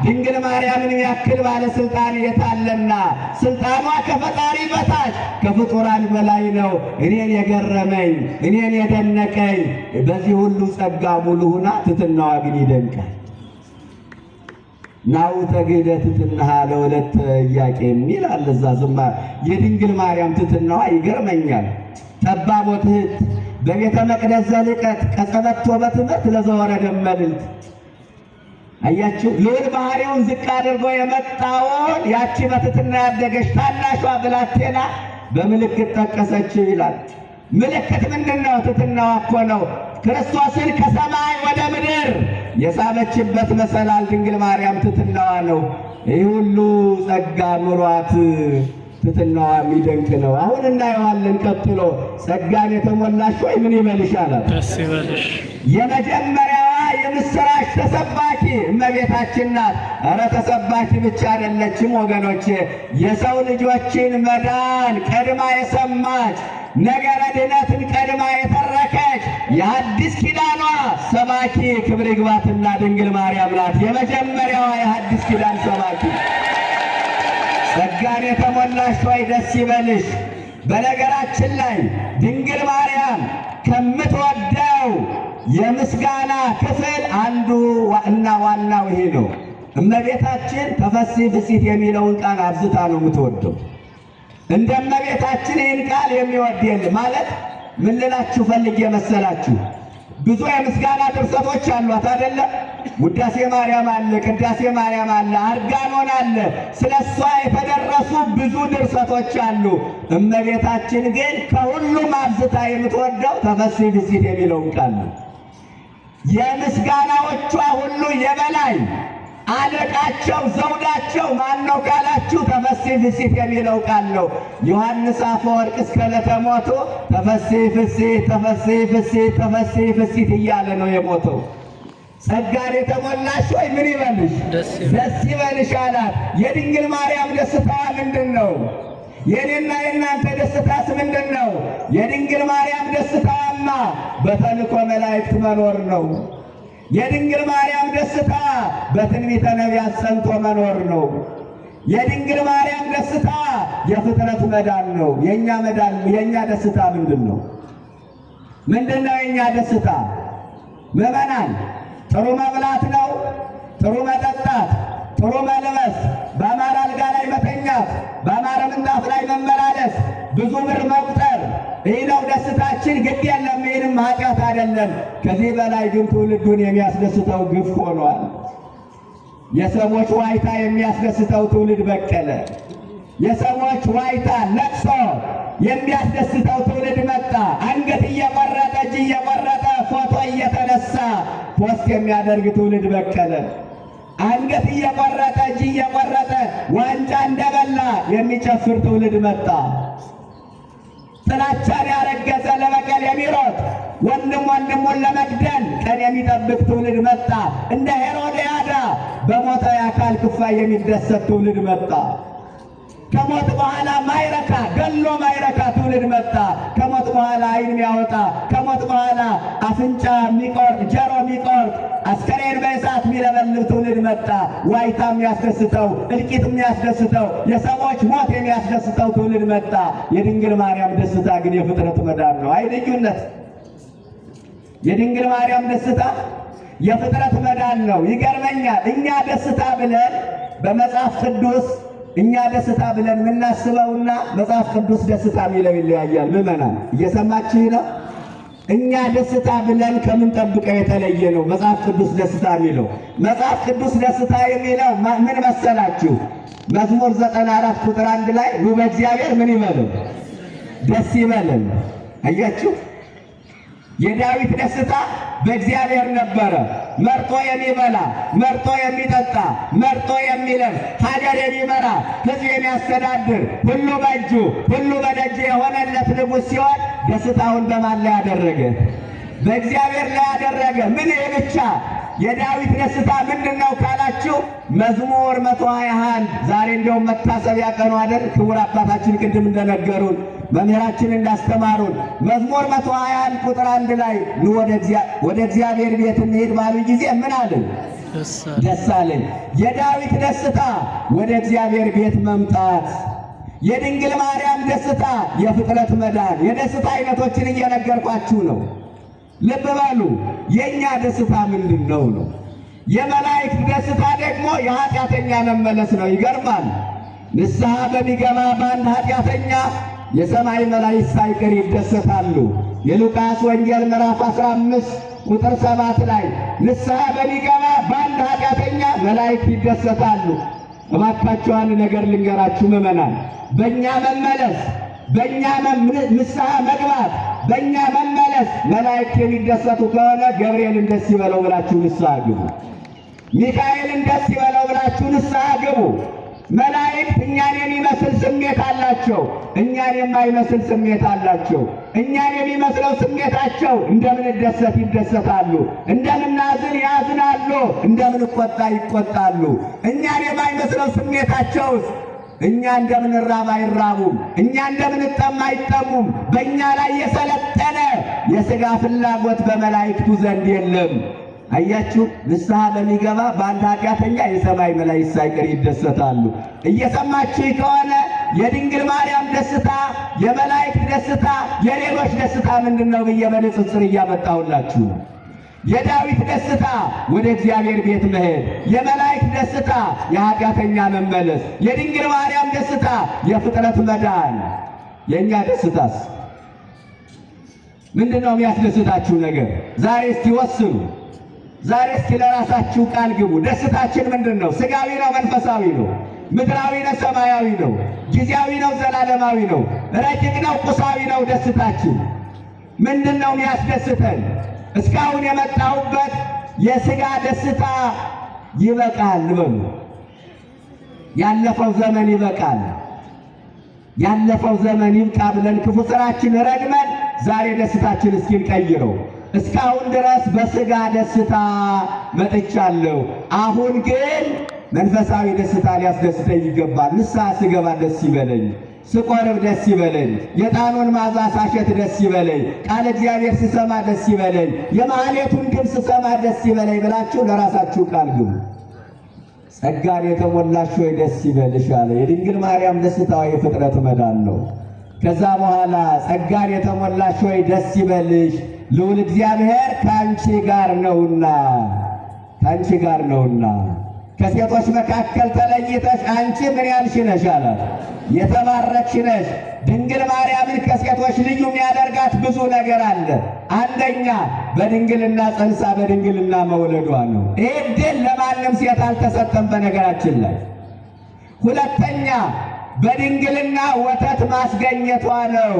ድንግል ማርያምን ያክል ባለስልጣን የታለና? ስልጣኗ ከፈጣሪ በታች ከፍጡራን በላይ ነው። እኔን የገረመኝ እኔን የደነቀኝ በዚህ ሁሉ ጸጋ ሙሉ ሁና ትሕትናዋ ግን ይደንቃል። ናሁ ተግህደ ትሕትናሃ ለወለተ ኢያቄም ይላል እዛ ዝማ የድንግል ማርያም ትሕትናዋ ይገርመኛል። ጠባቦት እህት በቤተ መቅደስ ዘልቀት ቀጸበቶ በትምህርት ለዘወረደ መልዕልት። አያችሁ ልዑል ባህሪውን ዝቅ አድርጎ የመጣውን ያቺ በትሕትና ያደገች ታናሿ ብላቴና በምልክት ጠቀሰችው ይላል። ምልክት ምንድን ነው? ትሕትናዋ እኮ ነው። ክርስቶስን ከሰማይ ወደ ምድር የሳበችበት መሰላል ድንግል ማርያም ትሕትናዋ ነው። ይህ ሁሉ ጸጋ ኑሯት ትሕትናዋ የሚደንቅ ነው። አሁን እናየዋለን። ቀጥሎ ጸጋን የተሞላሽ ሆይ ምን ይበልሽ አላት። ደስ ይበልሽ። የመጀመሪያዋ የምስራች ተሰባኪ እመቤታችን ናት። ኧረ ተሰባኪ ብቻ አይደለችም ወገኖቼ፣ የሰው ልጆችን መዳን ቀድማ የሰማች ነገረ ድነትን ቀድማ የተረከች የሐዲስ ኪዳኗ ሰባኪ ክብር ይግባትና ድንግል ማርያም ናት። የመጀመሪያዋ የሐዲስ ኪዳን ሰባኪ። ጸጋን የተሞላሽ ሆይ ደስ ይበልሽ። በነገራችን ላይ ድንግል ማርያም ከምትወደው የምስጋና ክፍል አንዱ እና ዋናው ይሄ ነው። እመቤታችን ተፈሥሒ ፍሥሕት የሚለውን ቃል አብዝታ ነው የምትወደው። እንደ እመቤታችን ይህን ቃል የሚወድ የለም። ማለት ምን ልላችሁ ፈልጌ መሰላችሁ? ብዙ የምስጋና ድርሰቶች አሏት አይደለም? ውዳሴ ማርያም አለ፣ ቅዳሴ ማርያም አለ፣ አርጋኖን አለ። ስለ እሷ የተደረሱ ብዙ ድርሰቶች አሉ። እመቤታችን ግን ከሁሉም አብዝታ የምትወደው ተፈሥሒ ፍሥሕት የሚለውን ቃል ነው። የምስጋናዎቿ ሁሉ የበላይ አለቃቸው ዘውዳቸው ማን ነው ካላችሁ ተፈሥሒ ፍሥሕት የሚለው ቃል ነው። ዮሐንስ አፈወርቅ እስከ ዕለተ ሞቱ ተፈሥሒ ፍሥሕት ተፈሥሒ ፍሥሕት ተፈሥሒ ፍሥሕት እያለ ነው የሞተው። ጸጋን የተሞላሽ ሆይ ምን ይበልሽ? ደስ ይበልሽ አላት። የድንግል ማርያም ደስታዋ ምንድን ነው? የኔና የእናንተ ደስታስ ምንድን ነው? የድንግል ማርያም ደስታዋማ በተልእኮ መላእክት መኖር ነው። የድንግል ማርያም ደስታ በትንቢተ ነቢያት ጸንቶ መኖር ነው። የድንግል ማርያም ደስታ የፍጥረት መዳን ነው። የኛ መዳን የኛ ደስታ ምንድን ነው? ምንድነው የኛ ደስታ? ምዕመናን ጥሩ መብላት ነው፣ ጥሩ መጠጣት፣ ጥሩ መልበስ፣ በአማረ አልጋ ላይ መተኛት፣ በአማረ ምንጣፍ ላይ መመላለስ፣ ብዙ ብር መቁጠር፣ ይህ ነው ደስታችን። ግድ የለም፣ ይህንም ኃጢአት አይደለም። ከዚህ በላይ ግን ትውልዱን የሚያስደስተው ግፍ ሆኗል። የሰዎች ዋይታ የሚያስደስተው ትውልድ በቀለ። የሰዎች ዋይታ ለቅሶ የሚያስደስተው ትውልድ መጣ። አንገት እየቆረጠ እጅ እየቆረጠ ፎቶ እየተነሳ ፖስት የሚያደርግ ትውልድ በቀለ። አንገት እየቆረጠ እጅ እየቆረጠ ዋንጫ እንደበላ የሚጨፍር ትውልድ መጣ። ጥላቻን ያረገዘ ለበቀል የሚሮጥ ወንድም ወንድሙን ለመግደል ቀን የሚጠብቅ ትውልድ መጣ። እንደ ሄሮድያዳ በሞተ የአካል ክፋይ የሚደሰት ትውልድ መጣ። ከሞት በኋላ ማይረካ ገሎ ማይረካ ትውልድ መጣ። ከሞት በኋላ ዓይን የሚያወጣ ከሞት በኋላ አፍንጫ የሚቆርጥ ጆሮ የሚቆርጥ አስከሬን በእሳት የሚለበልብ ትውልድ መጣ። ዋይታ የሚያስደስተው እልቂት የሚያስደስተው የሰዎች ሞት የሚያስደስተው ትውልድ መጣ። የድንግል ማርያም ደስታ ግን የፍጥረት መዳን ነው። አይ ልዩነት! የድንግል ማርያም ደስታ የፍጥረት መዳን ነው። ይገርመኛል። እኛ ደስታ ብለን በመጽሐፍ ቅዱስ እኛ ደስታ ብለን የምናስበውና መጽሐፍ ቅዱስ ደስታ የሚለው ይለያያል። ምዕመናን እየሰማችሁ ነው? እኛ ደስታ ብለን ከምንጠብቀው የተለየ ነው መጽሐፍ ቅዱስ ደስታ የሚለው። መጽሐፍ ቅዱስ ደስታ የሚለው ምን መሰላችሁ? መዝሙር 94 ቁጥር 1 ላይ ኑ በእግዚአብሔር ምን ይበልን? ደስ ይበልን። አያችሁ፣ የዳዊት ደስታ በእግዚአብሔር ነበረ። መርጦ የሚበላ መርጦ የሚጠጣ መርጦ የሚለብስ ሀገር የሚመራ ሕዝብ የሚያስተዳድር ሁሉ በእጁ ሁሉ በደጁ የሆነለት ንጉሥ ሲሆን ደስታውን በማን ላይ ያደረገ? በእግዚአብሔር ላይ ያደረገ። ምን ብቻ የዳዊት ደስታ ምንድን ነው ካላችሁ መዝሙር 121 ዛሬ እንደውም መታሰቢያ ቀኑ አይደል? ክቡር አባታችን ቅድም እንደነገሩን መምህራችን እንዳስተማሩን መዝሙር 121 ቁጥር 1 ላይ ኑ ወደ እግዚአብሔር ቤት እንሂድ ባሉ ጊዜ ምን አለን? ደስ አለን። የዳዊት ደስታ ወደ እግዚአብሔር ቤት መምጣት፣ የድንግል ማርያም ደስታ የፍጥረት መዳን። የደስታ አይነቶችን እየነገርኳችሁ ነው። ልብ በሉ። የእኛ ደስታ ምንድን ነው? የመላእክት ደስታ ደግሞ የኃጢአተኛ መመለስ ነው። ይገርማል። ንስሐ በሚገባ በአንድ ኃጢአተኛ የሰማይ መላእክት ሳይቀር ይደሰታሉ። የሉቃስ ወንጌል ምዕራፍ 15 ቁጥር 7 ላይ ንስሐ በሚገባ በአንድ ኃጢአተኛ መላእክት ይደሰታሉ። እባካችሁ አንድ ነገር ልንገራችሁ ምዕመናን፣ በእኛ መመለስ በእኛ ንስሐ መግባት በእኛ መመለስ መላእክት የሚደሰቱ ከሆነ ገብርኤልን ደስ ይበለው ብላችሁ ንስሐ ግቡ። ሚካኤልን ደስ ይበለው ብላችሁ ንስሐ ግቡ። መላእክት እኛን የሚመስል ስሜት አላቸው፣ እኛን የማይመስል ስሜት አላቸው። እኛን የሚመስለው ስሜታቸው እንደምንደሰት ይደሰታሉ፣ እንደምናዝን ያዝናሉ፣ እንደምንቆጣ ይቆጣሉ። እኛን የማይመስለው ስሜታቸውስ እኛ እንደምንራብ አይራቡም፣ እኛ እንደምንጠማ አይጠሙም። በእኛ ላይ የሰለጠነ የሥጋ ፍላጎት በመላእክቱ ዘንድ የለም። አያችሁ፣ ንስሐ በሚገባ በአንድ ኃጢአተኛ የሰማይ መላእክት ሳይቀር ይደሰታሉ። እየሰማችሁ ከሆነ የድንግል ማርያም ደስታ፣ የመላእክት ደስታ፣ የሌሎች ደስታ ምንድን ነው ብዬ በንጽጽር እያመጣሁላችሁ ነው። የዳዊት ደስታ ወደ እግዚአብሔር ቤት መሄድ፣ የመላእክት ደስታ የኃጢአተኛ መመለስ፣ የድንግል ማርያም ደስታ የፍጥረት መዳን። የእኛ ደስታስ ምንድን ነው? የሚያስደስታችሁ ነገር ዛሬ እስቲ ወስኑ። ዛሬ እስኪ ለራሳችሁ ቃል ግቡ። ደስታችን ምንድን ነው? ሥጋዊ ነው? መንፈሳዊ ነው? ምድራዊ ነው? ሰማያዊ ነው? ጊዜያዊ ነው? ዘላለማዊ ነው? ረቂቅ ነው? ቁሳዊ ነው? ደስታችን ምንድን ነው የሚያስደስተን? እስካሁን የመጣሁበት የሥጋ ደስታ ይበቃል በሉ። ያለፈው ዘመን ይበቃል። ያለፈው ዘመን ይብቃ ብለን ክፉ ሥራችን ረግመን ዛሬ ደስታችን እስኪን ቀይረው። እስካሁን ድረስ በሥጋ ደስታ መጥቻለሁ። አሁን ግን መንፈሳዊ ደስታ ሊያስደስተኝ ይገባል። ንስሐ ስገባ ደስ ይበለኝ፣ ስቆርብ ደስ ይበለኝ፣ የዕጣኑን መዓዛ ሳሸት ደስ ይበለኝ፣ ቃለ እግዚአብሔር ስሰማ ደስ ይበለኝ፣ የማኅሌቱን ድምፅ ስሰማ ደስ ይበለኝ ብላችሁ ለራሳችሁ ቃል ግቡ። ጸጋን የተሞላሽ ሆይ ደስ ይበልሽ አለ። የድንግል ማርያም ደስታዋ የፍጥረት መዳን ነው። ከዛ በኋላ ጸጋን የተሞላሽ ሆይ ደስ ይበልሽ ልዑል እግዚአብሔር ከአንቺ ጋር ነውና፣ ከአንቺ ጋር ነውና ከሴቶች መካከል ተለይተሽ አንቺ ምን ያልሽ ነሽ አላት። የተባረክሽ ነሽ። ድንግል ማርያምን ከሴቶች ልዩ የሚያደርጋት ብዙ ነገር አለ። አንደኛ በድንግልና ጸንሳ በድንግልና መውለዷ ነው። ይህ ዕድል ለማንም ሴት አልተሰጠም በነገራችን ላይ። ሁለተኛ በድንግልና ወተት ማስገኘቷ ነው።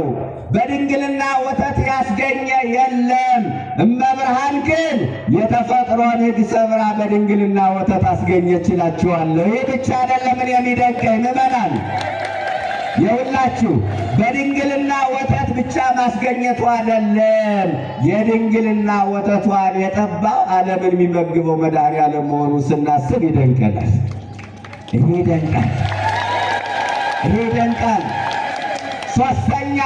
በድንግልና ወተት ያስገኘ የለም። እመብርሃን ግን የተፈጥሮን ሕግ ሰብራ በድንግልና ወተት አስገኘች እላችኋለሁ። ይህ ብቻ አይደለም የሚደንቀኝ ምዕመናን፣ የሁላችሁ በድንግልና ወተት ብቻ ማስገኘቷ አይደለም። የድንግልና ወተቷን የጠባው ዓለምን የሚመግበው መድኃኔዓለም መሆኑን ስናስብ ይደንቀናል። ይሄ ይደንቃል። ይሄ ይደንቃል። ሦስተኛ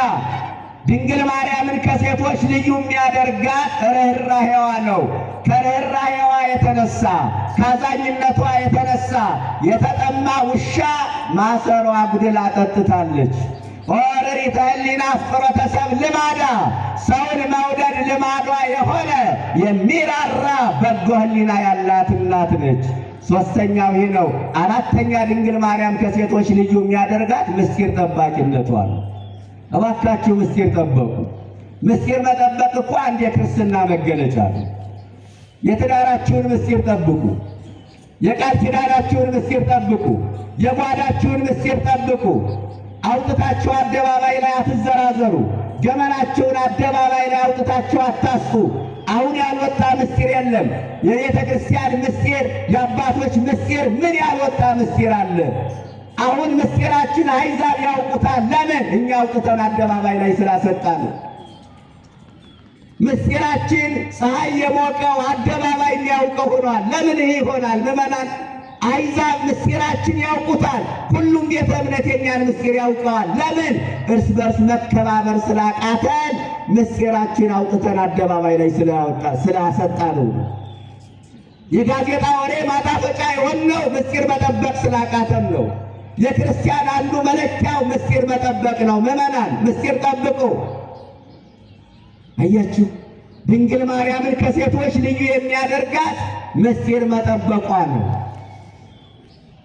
ድንግል ማርያምን ከሴቶች ልዩ የሚያደርጋት ርኅራኄዋ ነው። ከርኅራኄዋ የተነሳ ከአዛኝነቷ የተነሳ የተጠማ ውሻ ማሰሯ ጉድል አጠጥታለች። ኦሪት ሕሊና ፍቅረተ ሰብእ ልማዳ፣ ሰውን መውደድ ልማዷ የሆነ የሚራራ በጎ ሕሊና ያላት እናት ነች። ሶስተኛው ይህ ነው። አራተኛ ድንግል ማርያም ከሴቶች ልዩ የሚያደርጋት ምስጢር ጠባቂነቷ ነው። እባካችሁ ምስጢር ጠበቁ። ምስጢር መጠበቅ እኮ አንድ የክርስትና መገለጫ ነው። የትዳራችሁን ምስጢር ጠብቁ። የቃል ኪዳናችሁን ምስጢር ጠብቁ። የጓዳችሁን ምስጢር ጠብቁ። አውጥታችሁ አደባባይ ላይ አትዘራዘሩ። ገመናችሁን አደባባይ ላይ አውጥታችሁ አታስጡ። አሁን ያልወጣ ምስጢር የለም። የቤተ ክርስቲያን ምስጢር፣ የአባቶች ምስጢር፣ ምን ያልወጣ ምስጢር አለ? አሁን ምስጢራችን አሕዛብ ያውቁታል። ለምን? እኛ አውጥተን አደባባይ ላይ ስላሰጣ ነው። ምስጢራችን ፀሐይ የሞቀው አደባባይ የሚያውቀው ሆኗል። ለምን ይሄ ይሆናል? ምዕመናን፣ አሕዛብ ምስጢራችን ያውቁታል። ሁሉም ቤተ እምነት የኛን ምስጢር ያውቀዋል። ለምን? እርስ በርስ መከባበር ስላቃተን ምስጢራችን አውጥተን አደባባይ ላይ ስላሰጣ ነው። የጋዜጣ ወሬ ማጣፈጫ የሆነው ምስጢር መጠበቅ ስላቃተን ነው። የክርስቲያን አንዱ መለኪያው ምስጢር መጠበቅ ነው። ምዕመናን፣ ምስጢር ጠብቁ። አያችሁ፣ ድንግል ማርያምን ከሴቶች ልዩ የሚያደርጋት ምስጢር መጠበቋ ነው።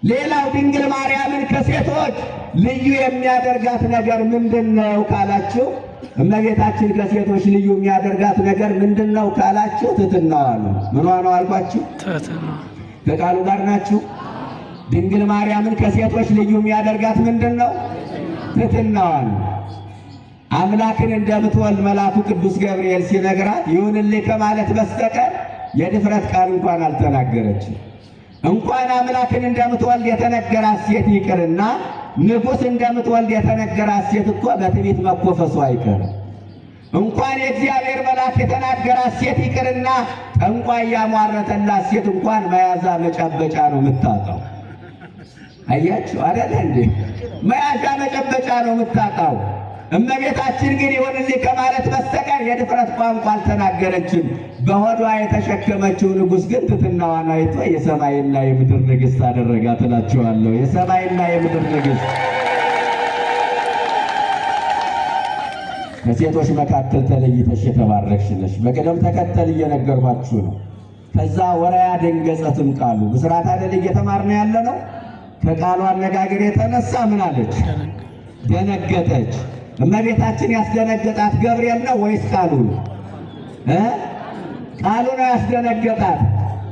ሌላው ድንግል ማርያምን ከሴቶች ልዩ የሚያደርጋት ነገር ምንድን ነው ካላችሁ፣ እመቤታችን ከሴቶች ልዩ የሚያደርጋት ነገር ምንድን ነው ካላችሁ፣ ትሕትናዋ ነው። ምኗ ነው አልኳችሁ? ትሕትና። ከቃሉ ጋር ናችሁ? ድንግል ማርያምን ከሴቶች ልዩ የሚያደርጋት ምንድን ነው? ትሕትናዋ ነው። አምላክን እንደምትወልድ መልአኩ ቅዱስ ገብርኤል ሲነግራት ይሁንልኝ ከማለት በስተቀር የድፍረት ቃል እንኳን አልተናገረችም። እንኳን አምላክን እንደምትወልድ የተነገራት ሴት ይቅርና ንጉሥ እንደምትወልድ የተነገራት ሴት እኮ በትዕቢት መኮፈሱ አይቀርም። እንኳን የእግዚአብሔር መልአክ የተናገራት ሴት ይቅርና ጠንቋይ ያሟረተላት ሴት እንኳን መያዣ መጨበጫ ነው የምታጣው። አያችሁ አይደል እንዴ? መያዣ መጨበጫ ነው የምታጣው። እመቤታችን ግን ይሁንልኝ ከማለት በስተቀር የድፍረት ቋንቋ አልተናገረችም። በሆዷ የተሸከመችው ንጉሥ ግን ትሕትናዋን አይቶ የሰማይና የምድር ንግሥት አደረጋት እላችኋለሁ። የሰማይና የምድር ንግሥት። ከሴቶች መካከል ተለይተሽ የተባረክሽ ነሽ። በቅደም ተከተል እየነገርኳችሁ ነው። ከዛ ወረያ ደንገጸትም ቃሉ ብስራት አይደል እየተማርን ያለ ነው። ከቃሉ አነጋገር የተነሳ ምን አለች? ደነገጠች። እመቤታችን ያስደነገጣት ገብርኤል ነው ወይስ ቃሉ ነው? ቃሉ ነው ያስደነገጣት።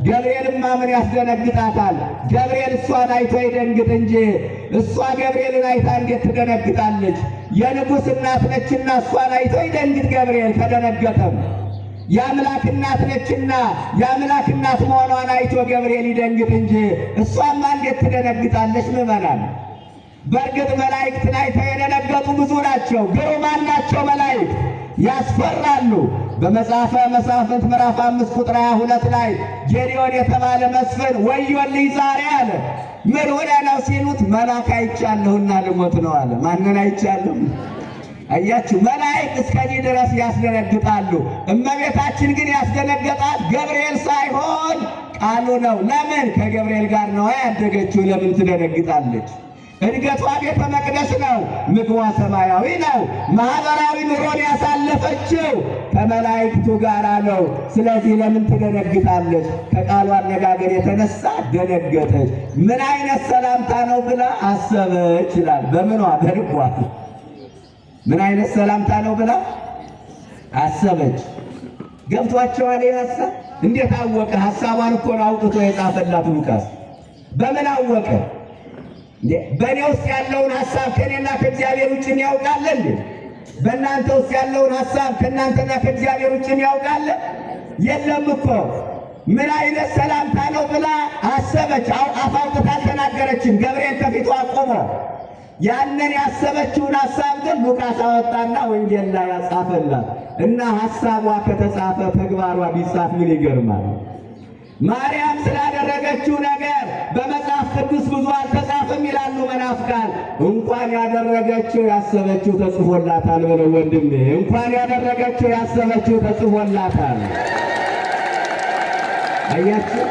ገብርኤልማ ምን ያስደነግጣታል? ገብርኤል እሷን አይቶ ይደንግጥ እንጂ እሷ ገብርኤልን አይታ እንዴት ትደነግጣለች? የንጉሥ እናት ነችና እሷን አይቶ ይደንግጥ ገብርኤል ከደነገጠም። የአምላክ እናት ነችና የአምላክ እናት መሆኗን አይቶ ገብርኤል ይደንግጥ እንጂ እሷማ እንዴት ትደነግጣለች? ምዕመናን፣ በእርግጥ መላእክትን አይተው የደነገጡ ብዙ ናቸው። ግሩማን ናቸው መላእክት፣ ያስፈራሉ። በመጽሐፈ መሳፍንት ምዕራፍ 5 ቁጥር 22 ላይ ጌዴዎን የተባለ መስፍን ወዮልኝ ዛሬ አለ። ምን ሆነህ ነው ሲሉት መልአክ አይቻለሁና ልሞት ነው አለ። ማንን አይቻለሁ? አያችሁ፣ መላእክት እስከዚህ ድረስ ያስደነግጣሉ። እመቤታችን ግን ያስደነገጣት ገብርኤል ሳይሆን ቃሉ ነው። ለምን? ከገብርኤል ጋር ነው ያደገችው። ለምን ትደነግጣለች? እድገቷ ቤተ መቅደስ ነው። ምግቧ ሰማያዊ ነው። ማህበራዊ ኑሮን ያሳለፈችው ከመላእክቱ ጋር ነው። ስለዚህ ለምን ትደነግጣለች? ከቃሉ አነጋገር የተነሳ ደነገጠች። ምን አይነት ሰላምታ ነው ብላ አሰበች ይላል። በምኗ? በልቧ። ምን አይነት ሰላምታ ነው ብላ አሰበች። ገብቷቸዋል? ሐሳብ እንዴት አወቀ? ሐሳቧን እኮ ነው አውጥቶ የጻፈላት ሉቃስ። በምን አወቀ? በእኔ ውስጥ ያለውን ሐሳብ ከእኔና ከእግዚአብሔር ውጭ ያውቃል እንዴ? በእናንተ ውስጥ ያለውን ሐሳብ ከእናንተና ከእግዚአብሔር ውጭ ያውቃል? የለም እኮ። ምን አይነት ሰላምታ ነው ብላ አሰበች። አፍ አውጥታ አልተናገረችም። ገብርኤል ከፊቷ ቆሞ ያንን ያሰበችውን ሐሳብ ግን ሉቃስ አወጣና ወንጌል ላይ ያጻፈላት እና ሐሳቧ ከተጻፈ ተግባሯ ቢጻፍ ምን ይገርማል? ማርያም ስላደረገችው ነገር በመጽሐፍ ቅዱስ ብዙ አልተጻፈም ይላሉ መናፍቃን። እንኳን ያደረገችው ያሰበችው ተጽፎላታል ብለው ወንድሜ፣ እንኳን ያደረገችው ያሰበችው ተጽፎላታል። አያችሁ፣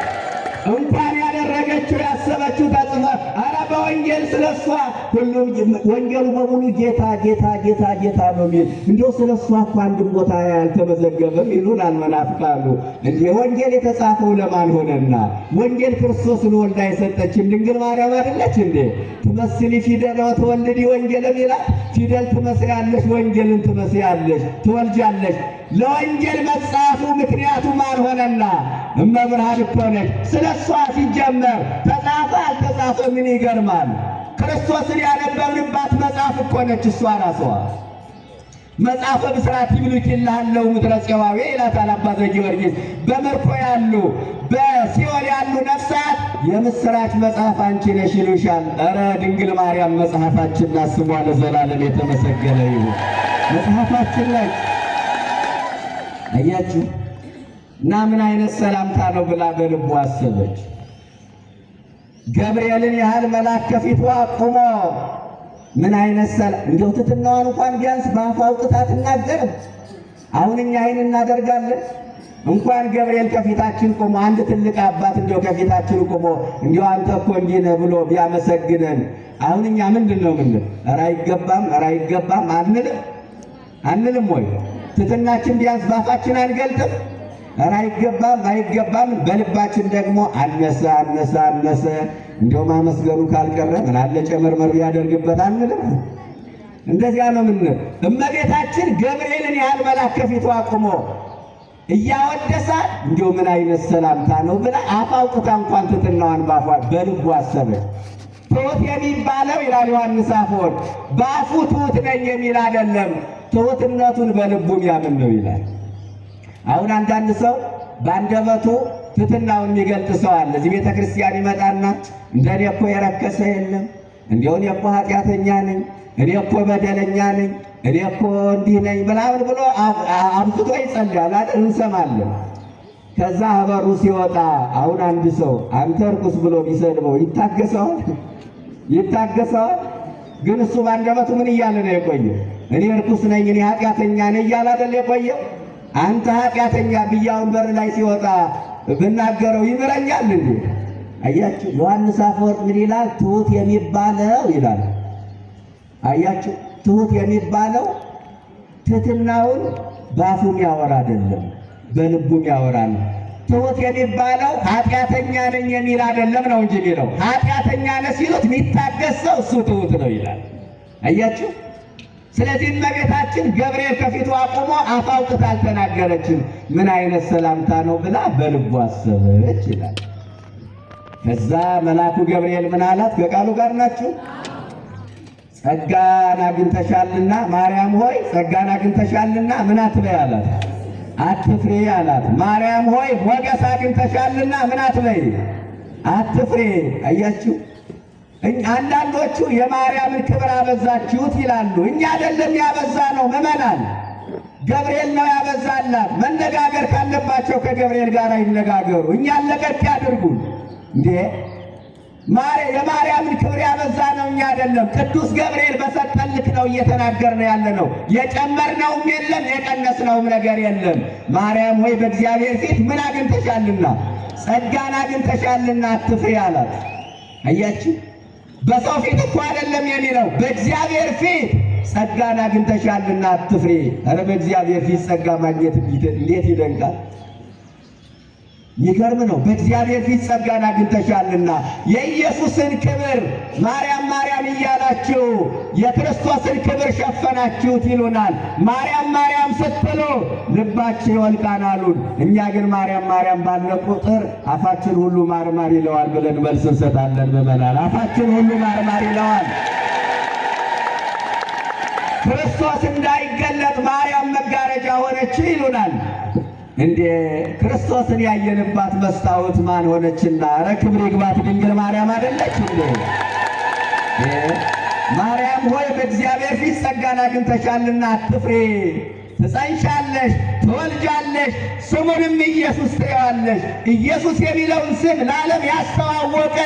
እንኳን ያደረገችው ያሰበችው ተጽፎ። ኧረ ወንጌል ስለሷ ሁሉም ወንጌሉ በሙሉ ጌታ ጌታ ጌታ ጌታ ነው የሚል እንዲሁ ስለሷ እኮ አንድ ቦታ ያልተመዘገበም ይሉናል መናፍቃሉ። እንዴ ወንጌል የተጻፈው ለማን ሆነና? ወንጌል ክርስቶስን ወልዳ የሰጠችን ድንግል ማርያም አይደለች እንዴ? ትመስሊ ፊደል ወትወልዲ ወንጌልን ይላል። ፊደል ትመስያለሽ፣ ወንጌልን ትመስያለሽ፣ ትወልጃለሽ። ለወንጌል መጻፉ ምክንያቱ ማን ሆነና? እመብርሃን እኮ ነች። ስለሷ ሲጀመር ተጻፈ አልተጻፈ ምን ይገርማል? ክርስቶስን ያነበብንባት መጽሐፍ እኮ ነች እሷ ራሷ። መጽሐፈ ብስራት ይብሉኪልሃለው ምድረ ፄዋዌ ይላታል አባ ዘጊዮርጊስ። በምርኮ ያሉ በሲኦል ያሉ ነፍሳት የምስራች መጽሐፍ አንቺ ነሽ ይሉሻል። ኧረ ድንግል ማርያም መጽሐፋችንና ስሟ ለዘላለም የተመሰገነ ይሁን። መጽሐፋችን ነች። አያችሁ እና ምን አይነት ሰላምታ ነው ብላ በልቡ አሰበች። ገብርኤልን ያህል መልአክ ከፊቷ ቆሞ ምን አይነት ሰላም እንደው ትትናዋን እንኳን ቢያንስ በአፏ አውጥታ አትናገርም። አሁን እኛ ይህን እናደርጋለን። እንኳን ገብርኤል ከፊታችን ቆሞ አንድ ትልቅ አባት እንደው ከፊታችን ቆሞ እንደው አንተ እኮ እንዲህ ነህ ብሎ ቢያመሰግነን አሁን እኛ ምንድን ነው የምንል? ኧረ አይገባም፣ ኧረ አይገባም አንልም ወይ? ትትናችን ቢያንስ በአፋችን አንገልጥም? ኧረ አይገባም አይገባም። በልባችን ደግሞ አነሰ አነሰ አነሰ እንደው ማመስገኑ ካልቀረ ምን አለ ጨመርመር ያደርግበት አንልም? እንደዚያ ነው ምን እመቤታችን ገብርኤልን ያህል መልአክ ከፊቷ ቆሞ እያወደሳት እንደው ምን አይነት ሰላምታ ነው ብላ አፍ አውጥታ እንኳን ትትናዋን ባፏ በልቡ አሰበች። ትሑት የሚባለው ይላል ዮሐንስ አፈወርቅ በአፉ ትሑት ነኝ የሚል አይደለም፣ ትሑትነቱን በልቡ የሚያምን ነው ይላል። አሁን አንዳንድ ሰው በአንደበቱ ትሕትናውን የሚገልጥ ሰው አለ። እዚህ ቤተ ክርስቲያን ይመጣና እንደኔ እኮ የረከሰ የለም፣ እንዲሁ እኔ እኮ ኃጢአተኛ ነኝ፣ እኔ እኮ በደለኛ ነኝ፣ እኔ እኮ እንዲህ ነኝ ምናምን ብሎ አብዝቶ ይጸልያል አይደል? እንሰማለን። ከዛ በሩ ሲወጣ አሁን አንድ ሰው አንተ ርኩስ ብሎ ቢሰድበው ይታገሰዋል? ይታገሰዋል? ግን እሱ በአንደበቱ ምን እያለ ነው የቆየው? እኔ ርኩስ ነኝ፣ እኔ ኃጢአተኛ ነኝ እያለ አይደል የቆየው? አንተ ኃጢአተኛ ብያውን በር ላይ ሲወጣ ብናገረው ይምረኛል እንዴ? አያችሁ ዮሐንስ አፈወርቅ ምን ይላል? ትሑት የሚባለው ይላል። አያችሁ ትሑት የሚባለው ትሕትናውን በአፉም ያወራ አይደለም በልቡም ያወራል። ትሑት የሚባለው ኃጢአተኛ ነኝ የሚል አይደለም ነው እንጂ የሚለው ኃጢአተኛ ነህ ሲሉት የሚታገስ ሰው እሱ ትሑት ነው ይላል። አያችሁ። ስለዚህ እመቤታችን ገብርኤል ከፊቱ አቁሞ አፍ አውጥታ አልተናገረችም። ምን አይነት ሰላምታ ነው ብላ በልቡ አሰበች ይላል። ከዛ መልአኩ ገብርኤል ምን አላት? ከቃሉ ጋር ናችሁ? ጸጋን አግኝተሻልና ማርያም ሆይ ጸጋን አግኝተሻልና ምን አትበይ አላት? አትፍሬ አላት። ማርያም ሆይ ሞገስ አግኝተሻልና ምን አትበይ? አትፍሬ። አያችሁ አንዳንዶቹ የማርያምን ክብር አበዛችሁት ይላሉ። እኛ አይደለም ያበዛ ነው ምእመናን፣ ገብርኤል ነው ያበዛላት። መነጋገር ካለባቸው ከገብርኤል ጋር ይነጋገሩ፣ እኛን ለቀቅ ያድርጉን እንዴ። የማርያምን ክብር ያበዛ ነው እኛ አይደለም። ቅዱስ ገብርኤል በሰጠን ልክ ነው እየተናገርን ያለ ነው። የጨመርነውም የለም የቀነስነውም ነገር የለም። ማርያም ሆይ በእግዚአብሔር ፊት ምን አግኝተሻልና? ጸጋን አግኝተሻልና አትፍሪ አላት። አያችሁ በሰው ፊት እኮ አይደለም የሚለው በእግዚአብሔር ፊት ጸጋን አግኝተሻልና አትፍሪ። ኧረ በእግዚአብሔር ፊት ጸጋ ማግኘት እንዴት ይደንቃል! ይገርም ነው። በእግዚአብሔር ፊት ጸጋን አግኝተሻልና የኢየሱስን ክብር ማርያም ማርያም እያላችሁ የክርስቶስን ክብር ሸፈናችሁት ይሉናል። ማርያም ማርያም ስትሉ ልባችን ይወልቃል አሉን። እኛ ግን ማርያም ማርያም ባለ ቁጥር አፋችን ሁሉ ማርማር ይለዋል ብለን መልስ እንሰጣለን። ምእመናን አፋችን ሁሉ ማርማር ይለዋል። ክርስቶስ እንዳይገለጥ ማርያም መጋረጃ ሆነች ይሉናል። እንዴ ክርስቶስን ያየንባት መስታወት ማን ሆነችና? ኧረ ክብር ይግባት ድንግል ማርያም አይደለች እንዴ? ማርያም ሆይ በእግዚአብሔር ፊት ጸጋን አግኝተሻልና አትፍሪ፣ ትጸንሻለሽ፣ ትወልጃለሽ፣ ስሙንም ኢየሱስ ትይዋለሽ። ኢየሱስ የሚለውን ስም ለዓለም ያስተዋወቀ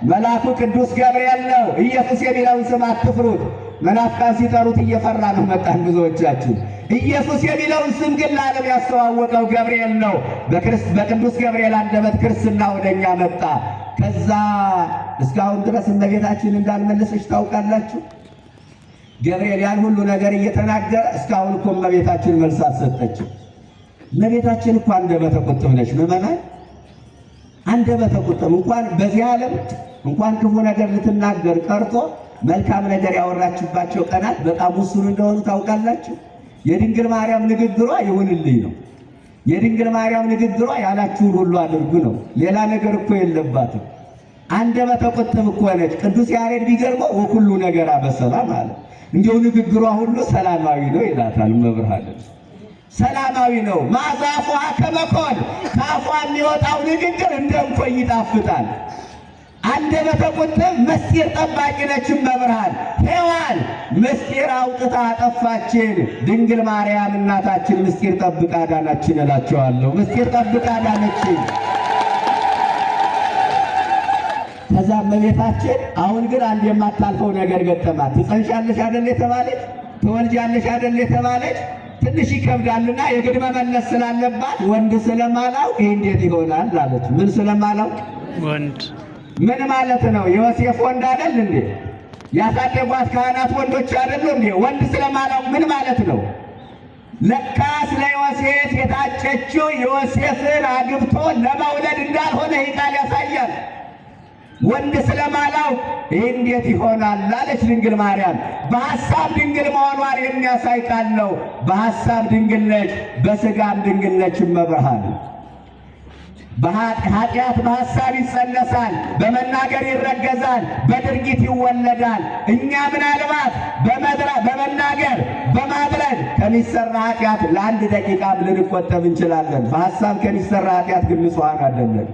መልአኩ ቅዱስ ገብርኤል ነው። ኢየሱስ የሚለውን ስም አትፍሩት። መናፍቃን ሲጠሩት እየፈራ ነው መጣን ብዙዎቻችን። ኢየሱስ የሚለውን ስም ግን ለዓለም ያስተዋወቀው ገብርኤል ነው። በቅዱስ ገብርኤል አንደበት ክርስትና ወደኛ መጣ። ከዛ እስካሁን ድረስ እመቤታችን እንዳልመለሰች ታውቃላችሁ። ገብርኤል ያን ሁሉ ነገር እየተናገረ እስካሁን እኮ እመቤታችን መልስ አልሰጠችም። እመቤታችን እኮ አንደበተ ቁጥብ ነች ምዕመናን። አንደበተ ቁጥብ እንኳን በዚህ ዓለም እንኳን ክፉ ነገር ልትናገር ቀርቶ መልካም ነገር ያወራችባቸው ቀናት በጣም ውሱን እንደሆኑ ታውቃላችሁ። የድንግል ማርያም ንግግሯ ይሁንልኝ ነው። የድንግል ማርያም ንግግሯ ያላችሁን ሁሉ አድርጉ ነው። ሌላ ነገር እኮ የለባትም። አንደበተ ቁጥብ እኮ ነች። ቅዱስ ያሬድ ቢገርመው ወኩሉ ነገር በሰላም አለ። እንዲሁ ንግግሯ ሁሉ ሰላማዊ ነው ይላታል መብርሃንን። ሰላማዊ ነው። ማዛፏ ከመኮን ከአፏ የሚወጣው ንግግር እንደ እንኮይ ይጣፍጣል። አንደበተ ቁጥብ ምስጢር ጠባቂ ነች መብርሃን። ሔዋን ምስጢር አውጥታ አጠፋችን። ድንግል ማርያም እናታችን ምስጢር ጠብቃ ዳናችን እላቸዋለሁ። ምስጢር ጠብቃ ዳነችን። ከዛ እመቤታችን አሁን ግን አንድ የማታልፈው ነገር ገጠማት። ትጸንሻለሽ አይደል የተባለች፣ ትወልጃለሽ አይደል የተባለች ትንሽ ይከብዳልና የግድ መመለስ ስላለባት ወንድ ስለማላውቅ ይህ እንዴት ይሆናል አለች። ምን ስለማላውቅ? ወንድ ምን ማለት ነው? ዮሴፍ ወንድ አይደል እንዴ? ያሳደጓት ካህናት ወንዶች አይደሉ እንዴ? ወንድ ስለማላውቅ ምን ማለት ነው? ለካስ ለዮሴፍ የታጨችው ዮሴፍን አግብቶ ለመውለድ እንዳልሆነ ይህ ቃል ያሳያል። ወንድ ስለማላውቅ ይህ እንዴት ይሆናል አለች ድንግል ማርያም። በሐሳብ ድንግል መሆኗን የሚያሳይ ቃል ነው። በሐሳብ ድንግል ነች፣ በሥጋም ድንግል ነች መብርሃን። ኃጢአት በሐሳብ ይጸነሳል፣ በመናገር ይረገዛል፣ በድርጊት ይወለዳል። እኛ ምናልባት በመናገር በማድረግ ከሚሰራ ኃጢአት ለአንድ ደቂቃም ልንቆጠብ እንችላለን። በሐሳብ ከሚሰራ ኃጢአት ግን ንጹሐን አይደለን።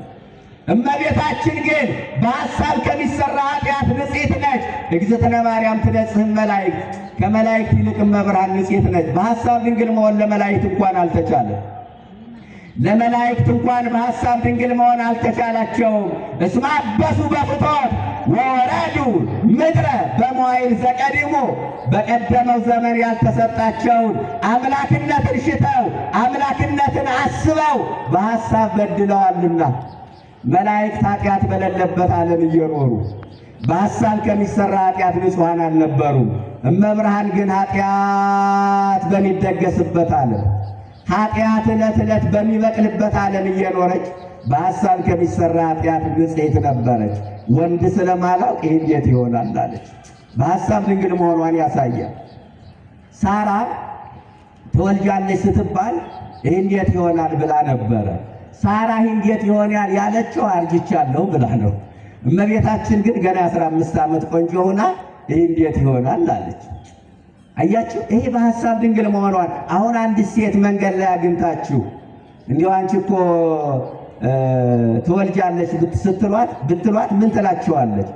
እመቤታችን ግን በሐሳብ ከሚሰራ ኃጢአት ንጽሕት ነች። እግዝእትነ ማርያም ትነጽህ መላእክት፣ ከመላእክት ይልቅ መብርሃን ንጽሕት ነች። በሐሳብ ድንግል መሆን ለመላእክት እንኳን አልተቻለም። ለመላእክት እንኳን በሐሳብ ድንግል መሆን አልተቻላቸውም። እስመ አበሱ በፍትወት ወወረዱ ምድረ በመዋዕል ዘቀዲሙ፣ በቀደመው ዘመን ያልተሰጣቸውን አምላክነትን ሽተው አምላክነትን አስበው በሐሳብ በድለዋልና። መላእክት ኃጢአት በሌለበት ዓለም እየኖሩ በሐሳብ ከሚሰራ ኃጢአት ንጹሐን አልነበሩም። እመብርሃን ግን ኃጢአት በሚደገስበት ዓለም፣ ኃጢአት ዕለት ዕለት በሚበቅልበት ዓለም እየኖረች በሐሳብ ከሚሰራ ኃጢአት ንጽሕት ነበረች። ወንድ ስለማላውቅ ይህ እንዴት ይሆናል አለች። በሐሳብ ድንግል መሆኗን ያሳያል። ሳራ ትወልጃለች ስትባል ይህ እንዴት ይሆናል ብላ ነበረ። ሳራ ይህ እንዴት ይሆናል ያለችው አርጅቻለሁ ብላ ነው። እመቤታችን ግን ገና 15 ዓመት ቆንጆ ሆና ይህ እንዴት ይሆናል አለች። አያችሁ፣ ይሄ በሐሳብ ድንግል መሆኗን። አሁን አንድ ሴት መንገድ ላይ አግኝታችሁ እንዲሁ አንቺ እኮ ትወልጃለች ብትሏት ምን ትላችኋለች?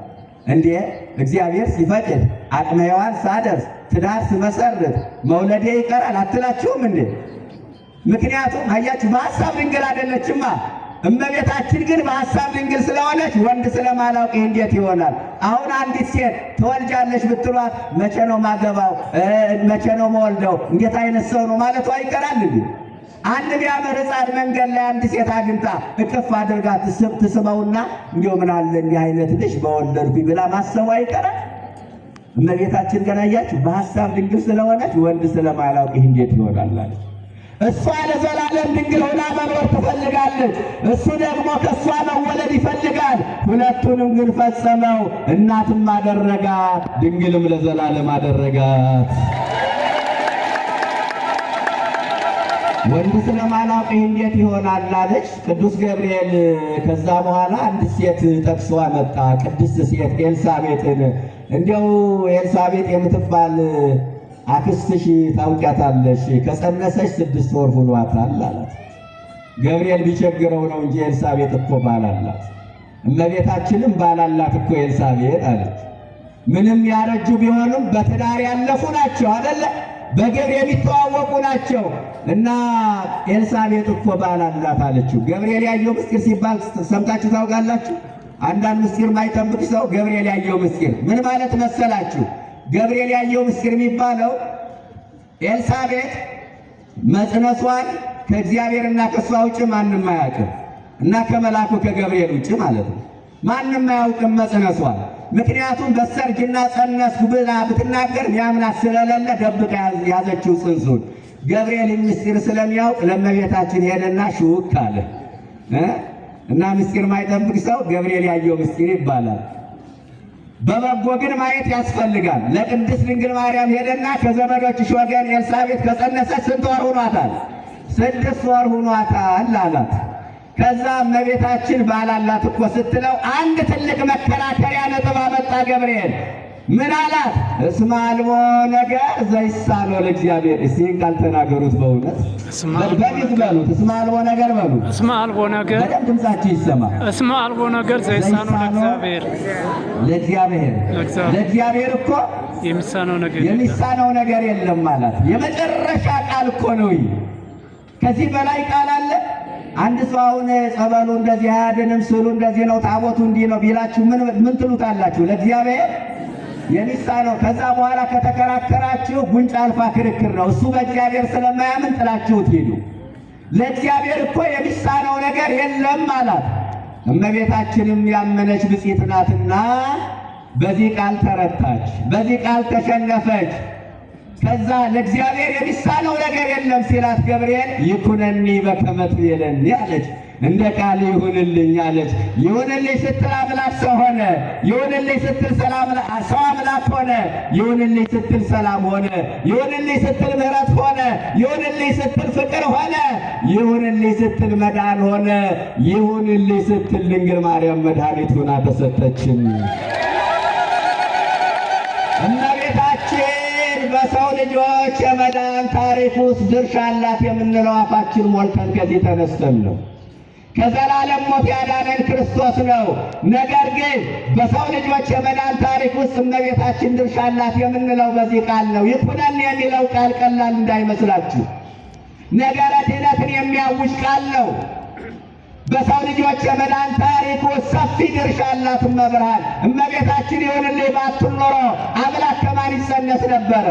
እንዴ እግዚአብሔር ሲፈቅድ አቅመ ሔዋን ሳደርስ ትዳር ስመሰርት መውለዴ ይቀራል አትላችሁም እንዴ? ምክንያቱም አያችሁ በሐሳብ ድንግል አይደለችማ። እመቤታችን ግን በሐሳብ ድንግል ስለሆነች ወንድ ስለማላውቅ እንዴት ይሆናል። አሁን አንዲት ሴት ትወልጃለች ብትሏት መቼ ነው ማገባው፣ መቼ ነው መወልደው፣ እንዴት አይነት ሰው ነው ማለቷ ይቀራል እንዴ? አንድ ቢያምር ሕፃን መንገድ ላይ አንድ ሴት አግኝታ እቅፍ አድርጋ ትስበውና እንዲሁ ምን አለ እንዲህ አይነት ልጅ በወለድኩኝ ብላ ማሰቧ ይቀራል። እመቤታችን ግን አያችሁ በሐሳብ ድንግል ስለሆነች ወንድ ስለማላውቅ እንዴት ይሆናል አለች። እሷ ለዘላለም ድንግል ሆና መኖር ትፈልጋለች። እሱ ደግሞ ከእሷ መወለድ ይፈልጋል። ሁለቱንም ግን ፈጸመው። እናትም አደረጋት፣ ድንግልም ለዘላለም አደረጋት። ወንድ ስለማላውቅ እንዴት ይሆናል አለች ቅዱስ ገብርኤል። ከዛ በኋላ አንድ ሴት ጠቅሶ መጣ፣ ቅድስት ሴት ኤልሳቤጥን። እንዲያው ኤልሳቤጥ የምትባል አክስትሽ ታውቂያታለሽ፣ ከጸነሰች 6 ወር ሆኗታል አላት። ገብርኤል ቢቸግረው ነው እንጂ ኤልሳቤጥ እኮ ባል አላት። እመቤታችንም ባል አላት እኮ ኤልሳቤጥ አለች። ምንም ያረጁ ቢሆኑም በትዳር ያለፉ ናቸው አይደለ? በግብር የሚተዋወቁ ናቸው። እና ኤልሳቤጥ እኮ ባል አላት አለችው። ገብርኤል ያየው ምስጢር ሲባል ሰምታችሁ ታውቃላችሁ? አንዳንድ ምስጢር ማይጠብቅ ሰው ገብርኤል ያየው ምስጢር ምን ማለት መሰላችሁ? ገብርኤል ያየው ምስጢር የሚባለው ኤልሳቤጥ መጽነሷን ከእግዚአብሔርና ከእሷ ውጭ ማንም አያውቅም እና ከመልአኩ ከገብርኤል ውጭ ማለት ነው። ማንም አያውቅም መጽነሷን። ምክንያቱም በሰርጅና ጸነስኩ ብላ ብትናገር ሚያምናት ስለሌለ ደብቃ ያዘችው ጽንሱን። ገብርኤል ምስጢር ስለሚያውቅ ለእመቤታችን ሄደና ሽውክ አለ እና ምስጢር ማይጠብቅ ሰው ገብርኤል ያየው ምስጢር ይባላል። በበጎ ግን ማየት ያስፈልጋል። ለቅድስት ድንግል ማርያም ሄደና ከዘመዶችሽ ወገን ኤልሳቤጥ ከጸነሰች ስንት ወር ሆኗታል? 6 ወር ሆኗታል አላት። ከዛ እመቤታችን ባላላት እኮ ስትለው አንድ ትልቅ መከራከሪያ ነጥብ አመጣ ገብርኤል። ምን አላት? እስመ አልቦ ነገር ዘይሳነው ለእግዚአብሔር። እስቲ ቃል ተናገሩት በእውነት በፊት በሉት። እስመ አልቦ ነገር በሉ። እስመ አልቦ ነገር በደንብ ድምጻችሁ ይሰማ። እስመ አልቦ ነገር ዘይሳነው ለእግዚአብሔር። ለእግዚአብሔር እኮ የሚሳነው ነገር የለም ማለት የመጨረሻ ቃል እኮ ነው። ከዚህ በላይ ቃል አለ? አንድ ሰው አሁን ጸበሉ እንደዚህ አያድንም፣ ስዕሉ እንደዚህ ነው፣ ታቦቱ እንዲህ ነው ቢላችሁ ምን ትሉታላችሁ? ለእግዚአብሔር የሚሳነው። ከዛ በኋላ ከተከራከራችሁ ጉንጭ አልፋ ክርክር ነው። እሱ በእግዚአብሔር ስለማያምን ጥላችሁት ሂዱ። ለእግዚአብሔር እኮ የሚሳነው ነገር የለም አላት። እመቤታችንም ያመነች ብፅዕት ናትና በዚህ ቃል ተረታች፣ በዚህ ቃል ተሸነፈች። ከዛ ለእግዚአብሔር የሚሳነው ነገር የለም ሲላት ገብርኤል ይኩነኒ በከመ ትቤለኒ አለች። እንደ ቃል ይሁንልኝ አለች። ይሁንልኝ ስትል አምላክ ሰው ሆነ። ይሁንልኝ ስትል ሰው አምላክ ሆነ። ይሁንልኝ ስትል ሰላም ሆነ። ይሁንልኝ ስትል ምሕረት ሆነ። ይሁንልኝ ስትል ፍቅር ሆነ። ይሁንልኝ ስትል መዳን ሆነ። ይሁንልኝ ስትል ድንግል ማርያም መድኃኒት ሆና ተሰጠችን። እመቤታችን በሰው ልጆች የመዳን ታሪክ ውስጥ ድርሻ አላት የምንለው አፋችን ሞልተን ከዚህ ተነስተን ነው። ከዘላለም ሞት ያዳነን ክርስቶስ ነው። ነገር ግን በሰው ልጆች የመዳን ታሪክ ውስጥ እመቤታችን ድርሻ አላት የምንለው በዚህ ቃል ነው። ይኩነን የሚለው ቃል ቀላል እንዳይመስላችሁ፣ ነገረ ድኅነትን የሚያውጅ ቃል ነው። በሰው ልጆች የመዳን ታሪክ ውስጥ ሰፊ ድርሻ አላት እመብርሃን። እመቤታችን ይሁንልኝ ባትል ኖሮ አምላክ ከማን ይጸነስ ነበረ?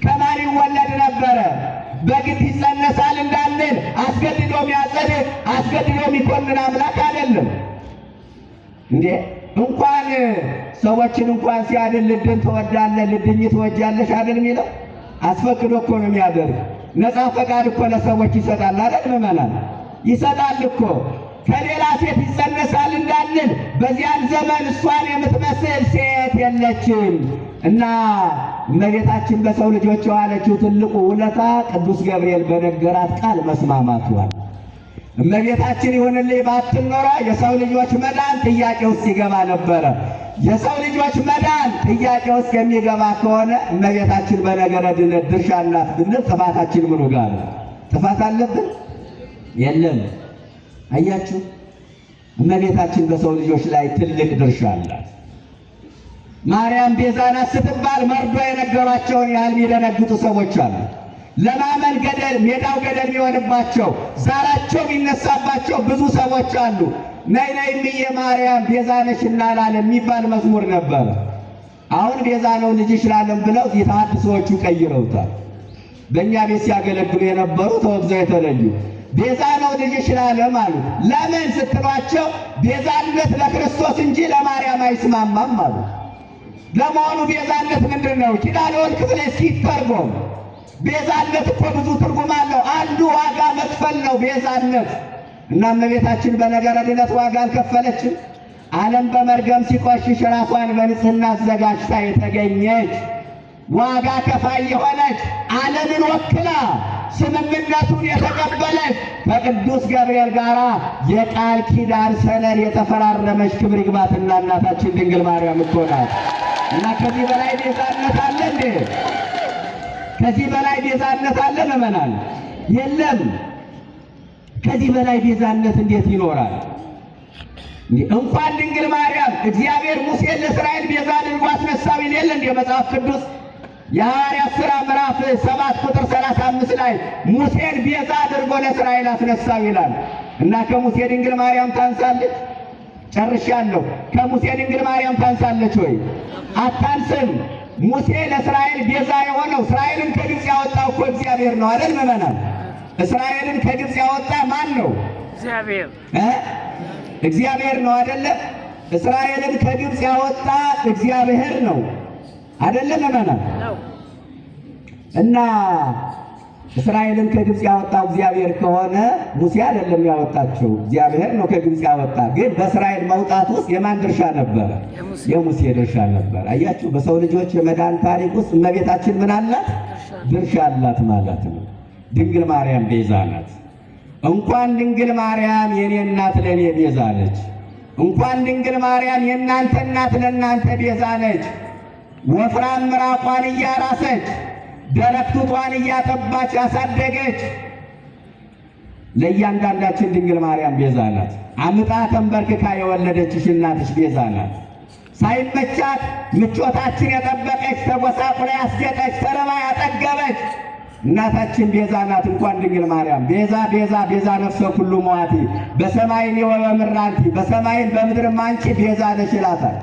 ከማን ይወለድ ነበረ? በግድ ይጸነሳል እንዳንል አስገድዶ የሚያጸድቅ አስገድዶ የሚኮንን አምላክ አይደለም እንዴ። እንኳን ሰዎችን እንኳን ሲያድን ልድን ትወዳለህ፣ ልድኝ ትወጃለሽ አይደል የሚለው? አስፈቅዶ እኮ ነው የሚያደርግ። ነፃ ፈቃድ እኮ ለሰዎች ይሰጣል አይደል? ምዕመናን ይሰጣል እኮ። ከሌላ ሴት ይጸነሳል እንዳንል በዚያን ዘመን እሷን የምትመስል ሴት የለችም እና እመቤታችን በሰው ልጆች የዋለችው ትልቁ ውለታ ቅዱስ ገብርኤል በነገራት ቃል መስማማቷል። እመቤታችን ይሁንልኝ ባትል ኖሮ የሰው ልጆች መዳን ጥያቄ ውስጥ ይገባ ነበረ። የሰው ልጆች መዳን ጥያቄ ውስጥ የሚገባ ከሆነ እመቤታችን በነገረ ድኅነት ድርሻ አላት ብንል ጥፋታችን ምኑ ጋር ነው? ጥፋት አለብን? የለም። አያችሁ፣ እመቤታችን በሰው ልጆች ላይ ትልቅ ድርሻ አላት። ማርያም ቤዛ ናት ስትባል መርዶ የነገሯቸውን ያህል የሚደነግጡ ሰዎች አሉ። ለማመን ገደል ሜዳው ገደል የሚሆንባቸው ዛራቸው የሚነሳባቸው ብዙ ሰዎች አሉ። ነይ ነይ እምዬ ማርያም ቤዛ ነሽ እናላለን የሚባል መዝሙር ነበረ። አሁን ቤዛ ነው ልጅሽ ላለም ብለው የተሐድሶዎቹ ቀይረውታል። በእኛ ቤት ሲያገለግሉ የነበሩ ተወግዘው የተለዩ ቤዛ ነው ልጅሽ ላለም አሉ። ለምን ስትሏቸው ቤዛነት ለክርስቶስ እንጂ ለማርያም አይስማማም አሉ። ለመሆኑ ቤዛነት ምንድን ነው? ኪዳነ ወልድ ክፍል ሲተርጎም ቤዛነት እኮ ብዙ ትርጉም አለው። አንዱ ዋጋ መክፈል ነው ቤዛነት። እና እመቤታችን በነገረ ድኅነት ዋጋ አልከፈለችም። ዓለም በመርገም ሲቆሽሽ ራሷን በንጽሕና አዘጋጅታ የተገኘች ዋጋ ከፋይ የሆነች ዓለምን ወክላ ስምምነቱን የተቀበለች ከቅዱስ ገብርኤል ጋር የቃል ኪዳን ሰነድ የተፈራረመች ክብር ይግባትና እናታችን ድንግል ማርያም እኮ ናት። እና ከዚህ በላይ ቤዛነት አለ እንዴ? ከዚህ በላይ ቤዛነት አለ ምዕመናን? የለም። ከዚህ በላይ ቤዛነት እንዴት ይኖራል? እንኳን ድንግል ማርያም እግዚአብሔር ሙሴን ለእስራኤል ቤዛ አድርጎ አስነሳው ይል እንደ መጽሐፍ ቅዱስ የሐዋርያት ሥራ ምዕራፍ 7 ቁጥር 35 ላይ ሙሴን ቤዛ አድርጎ ለእስራኤል አስነሳው ይላል። እና ከሙሴ ድንግል ማርያም ታንሳለች? ጨርሻለሁ። ከሙሴ ድንግል ማርያም ታንሳለች ወይ? አታንስም። ሙሴ ለእስራኤል ቤዛ የሆነው እስራኤልን ከግብፅ ያወጣው እኮ እግዚአብሔር ነው አይደል ምዕመናን? እስራኤልን ከግብፅ ያወጣ ማን ነው? እግዚአብሔር። እግዚአብሔር ነው አይደለም? እስራኤልን ከግብፅ ያወጣ እግዚአብሔር ነው አይደለም? ምዕመናን እና እስራኤልን ከግብፅ ያወጣው እግዚአብሔር ከሆነ ሙሴ አይደለም ያወጣቸው፣ እግዚአብሔር ነው ከግብፅ ያወጣ። ግን በእስራኤል መውጣት ውስጥ የማን ድርሻ ነበረ? የሙሴ ድርሻ ነበረ። አያችሁ፣ በሰው ልጆች የመዳን ታሪክ ውስጥ እመቤታችን ምን አላት? ድርሻ አላት ማለት ነው። ድንግል ማርያም ቤዛ ናት። እንኳን ድንግል ማርያም የኔ እናት ለኔ ቤዛ ነች። እንኳን ድንግል ማርያም የእናንተ እናት ለእናንተ ቤዛ ነች። ወፍራም ምራቋን እያራሰች ደረቅ ጡቷን እያጠባች ያሳደገች ለእያንዳንዳችን ድንግል ማርያም ቤዛ ናት። አምጣ ተንበርክካ የወለደችሽ እናትሽ ቤዛ ናት። ሳይመቻት ምቾታችን የጠበቀች ተጎሳቁላ ያስጌጠች ተርባ ያጠገበች እናታችን ቤዛ ናት። እንኳን ድንግል ማርያም ቤዛ ቤዛ ቤዛ ነፍሰ ኩሉ መዋቲ በሰማይኒ ወበምድር አንቲ በሰማይን በምድርም አንቺ ቤዛ ነሽ ይላታል።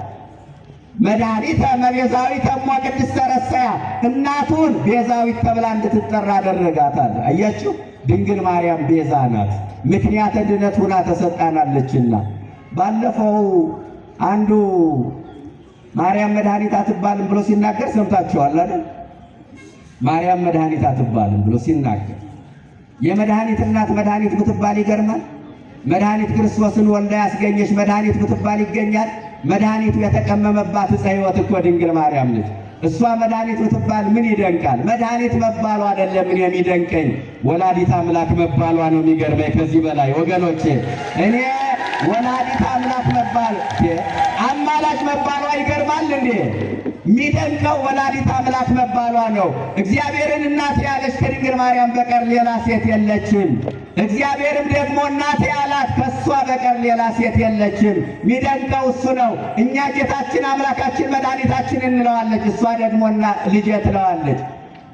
መድኃኒተ መቤዛዊተ እሞ ቅድስተ ረሰያ እናቱን ቤዛዊት ተብላ እንድትጠራ አደረጋታል። አያችሁ፣ ድንግል ማርያም ቤዛ ናት። ምክንያተ ድነት ሆና ተሰጣናለችና። ባለፈው አንዱ ማርያም መድኃኒት አትባልም ብሎ ሲናገር ሰምታችኋል አይደል? ማርያም መድኃኒት አትባልም ብሎ ሲናገር የመድኃኒት እናት መድኃኒት ብትባል ይገርማል። መድኃኒት ክርስቶስን ወልዳ ያስገኘች መድኃኒት ብትባል ይገኛል። መድኃኒቱ የተቀመመባት ዕፀ ሕይወት እኮ ድንግል ማርያም ነች። እሷ መድኃኒት ብትባል ምን ይደንቃል? መድኃኒት መባሏ አይደለም ምን የሚደንቀኝ፣ ወላዲት አምላክ መባሏ ነው የሚገርመኝ። ከዚህ በላይ ወገኖቼ እኔ ወላዲት አምላክ መባል አማላጅ መባሏ ይገርማል እንዴ? የሚደንቀው ወላዲት አምላክ መባሏ ነው። እግዚአብሔርን እናቴ ያለች ከድንግል ማርያም በቀር ሌላ ሴት የለችም። እግዚአብሔርም ደግሞ እናቴ ያላት ከሷ በቀር ሌላ ሴት የለችም። የሚደንቀው እሱ ነው። እኛ ጌታችን አምላካችን መድኃኒታችን እንለዋለች፣ እሷ ደግሞ ልጄ ትለዋለች።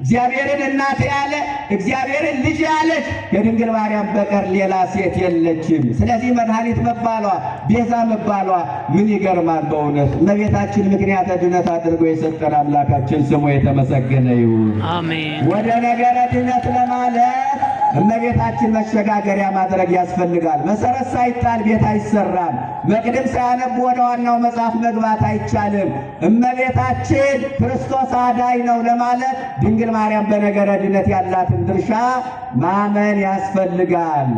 እግዚአብሔርን እናቴ ያለ እግዚአብሔርን ልጅ ያለች ከድንግል ማርያም በቀር ሌላ ሴት የለችም። ስለዚህ መድኃኒት መባሏ ቤዛ መባሏ ምን ይገርማል በእውነት። እመቤታችን ምክንያተ ድነት አድርጎ የሰጠን አምላካችን ስሙ የተመሰገነ ይሁን። አሜን። ወደ ነገረ ድነት ለማለት እመቤታችን መሸጋገሪያ ማድረግ ያስፈልጋል። መሰረት ሳይጣል ቤት አይሰራም። መቅድም ሳያነቡ ወደ ዋናው መጽሐፍ መግባት አይቻልም። እመቤታችን ክርስቶስ አዳኝ ነው ለማለት ድንግል ማርያም በነገረ ድነት ያላትን ድርሻ ማመን ያስፈልጋል።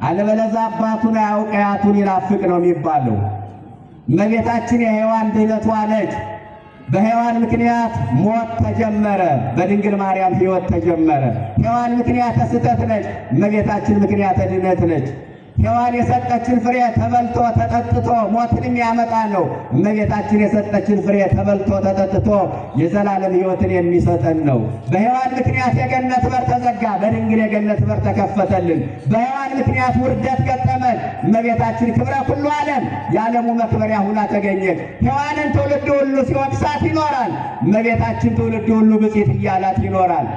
አለበለዚያ አባቱን አያውቅ አያቱን ይናፍቅ ነው የሚባለው። እመቤታችን የሔዋን ድኅነቷ ነች። በሔዋን ምክንያት ሞት ተጀመረ፣ በድንግል ማርያም ሕይወት ተጀመረ። ሔዋን ምክንያተ ስህተት ነች፣ እመቤታችን ምክንያተ ድነት ነች። ሔዋን የሰጠችን ፍሬ ተበልቶ ተጠጥቶ ሞትን የሚያመጣ ነው። እመቤታችን የሰጠችን ፍሬ ተበልቶ ተጠጥቶ የዘላለም ሕይወትን የሚሰጠን ነው። በሔዋን ምክንያት የገነት በር ተዘጋ፣ በድንግል የገነት በር ተከፈተልን። በሔዋን ምክንያት ውርደት ገጠመን፣ እመቤታችን ክብረ ኩሉ ዓለም የዓለሙ መክበሪያ ሁና ተገኘች። ሔዋንን ትውልድ ሁሉ ሲወቅሳት ይኖራል፣ እመቤታችን ትውልድ ሁሉ ብፅዕት እያላት ይኖራል።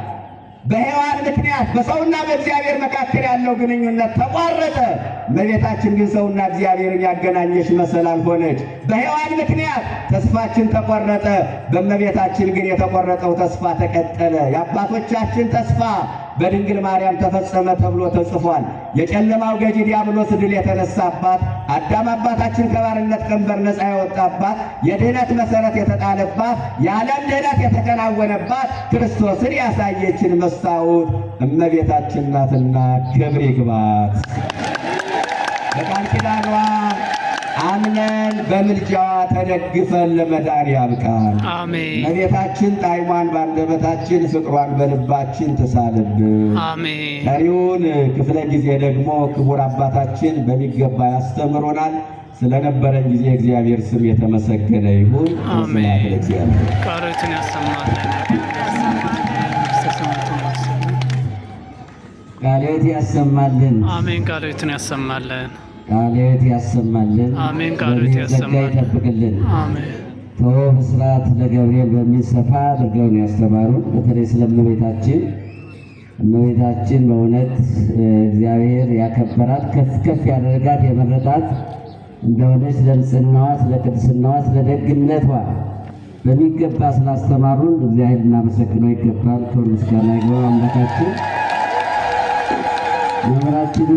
በሔዋን ምክንያት በሰውና በእግዚአብሔር መካከል ያለው ግንኙነት ተቋረጠ። እመቤታችን ግን ሰውና እግዚአብሔርን ያገናኘች መሰላል ሆነች። በሔዋን ምክንያት ተስፋችን ተቆረጠ። በእመቤታችን ግን የተቆረጠው ተስፋ ተቀጠለ። የአባቶቻችን ተስፋ በድንግል ማርያም ተፈጸመ ተብሎ ተጽፏል። የጨለማው ገዢ ዲያብሎስ ድል የተነሳባት፣ አዳም አባታችን ከባርነት ቀንበር ነፃ የወጣባት፣ የድኅነት መሠረት የተጣለባት፣ የዓለም ድኅነት የተከናወነባት፣ ክርስቶስን ያሳየችን መስታወት እመቤታችን ናትና ክብር ይግባት። በቃል ኪዳኗ አምነን በምልጃዋ ተደግፈን ለመዳን ያብቃን። አሜን። እመቤታችን ጣዕሟን በአንደበታችን ፍቅሯን በልባችን ትሳልብን። አሜን። ቀሪውን ክፍለ ጊዜ ደግሞ ክቡር አባታችን በሚገባ ያስተምሮናል። ስለነበረን ጊዜ እግዚአብሔር ስም የተመሰገነ ይሁን። አሜን። እግዚአብሔር ቃሎትን ያሰማልን። ቃልዎት ያሰማልን። አሜን። ቃሎትን ያሰማልን። ቃልዎት ያሰማልን። አሜን። ቃልዎት ያሰማልን። ይጠብቅልን። አሜን። ተወ ብስራት ለገብርኤል በሚል ሰፋ አድርገው ነው ያስተማሩን። በተለይ ስለ እመቤታችን በእውነት እግዚአብሔር ያከበራት ከፍ ከፍ ያደረጋት የመረጣት እንደሆነች ስለ ንጽሕናዋ፣ ስለ ቅድስናዋ፣ ስለ ደግነቷ በሚገባ ስላስተማሩን እግዚአብሔር እናመሰግነው ይገባል። ክብር ምስጋና ይግባው አምላካችን መምህራችን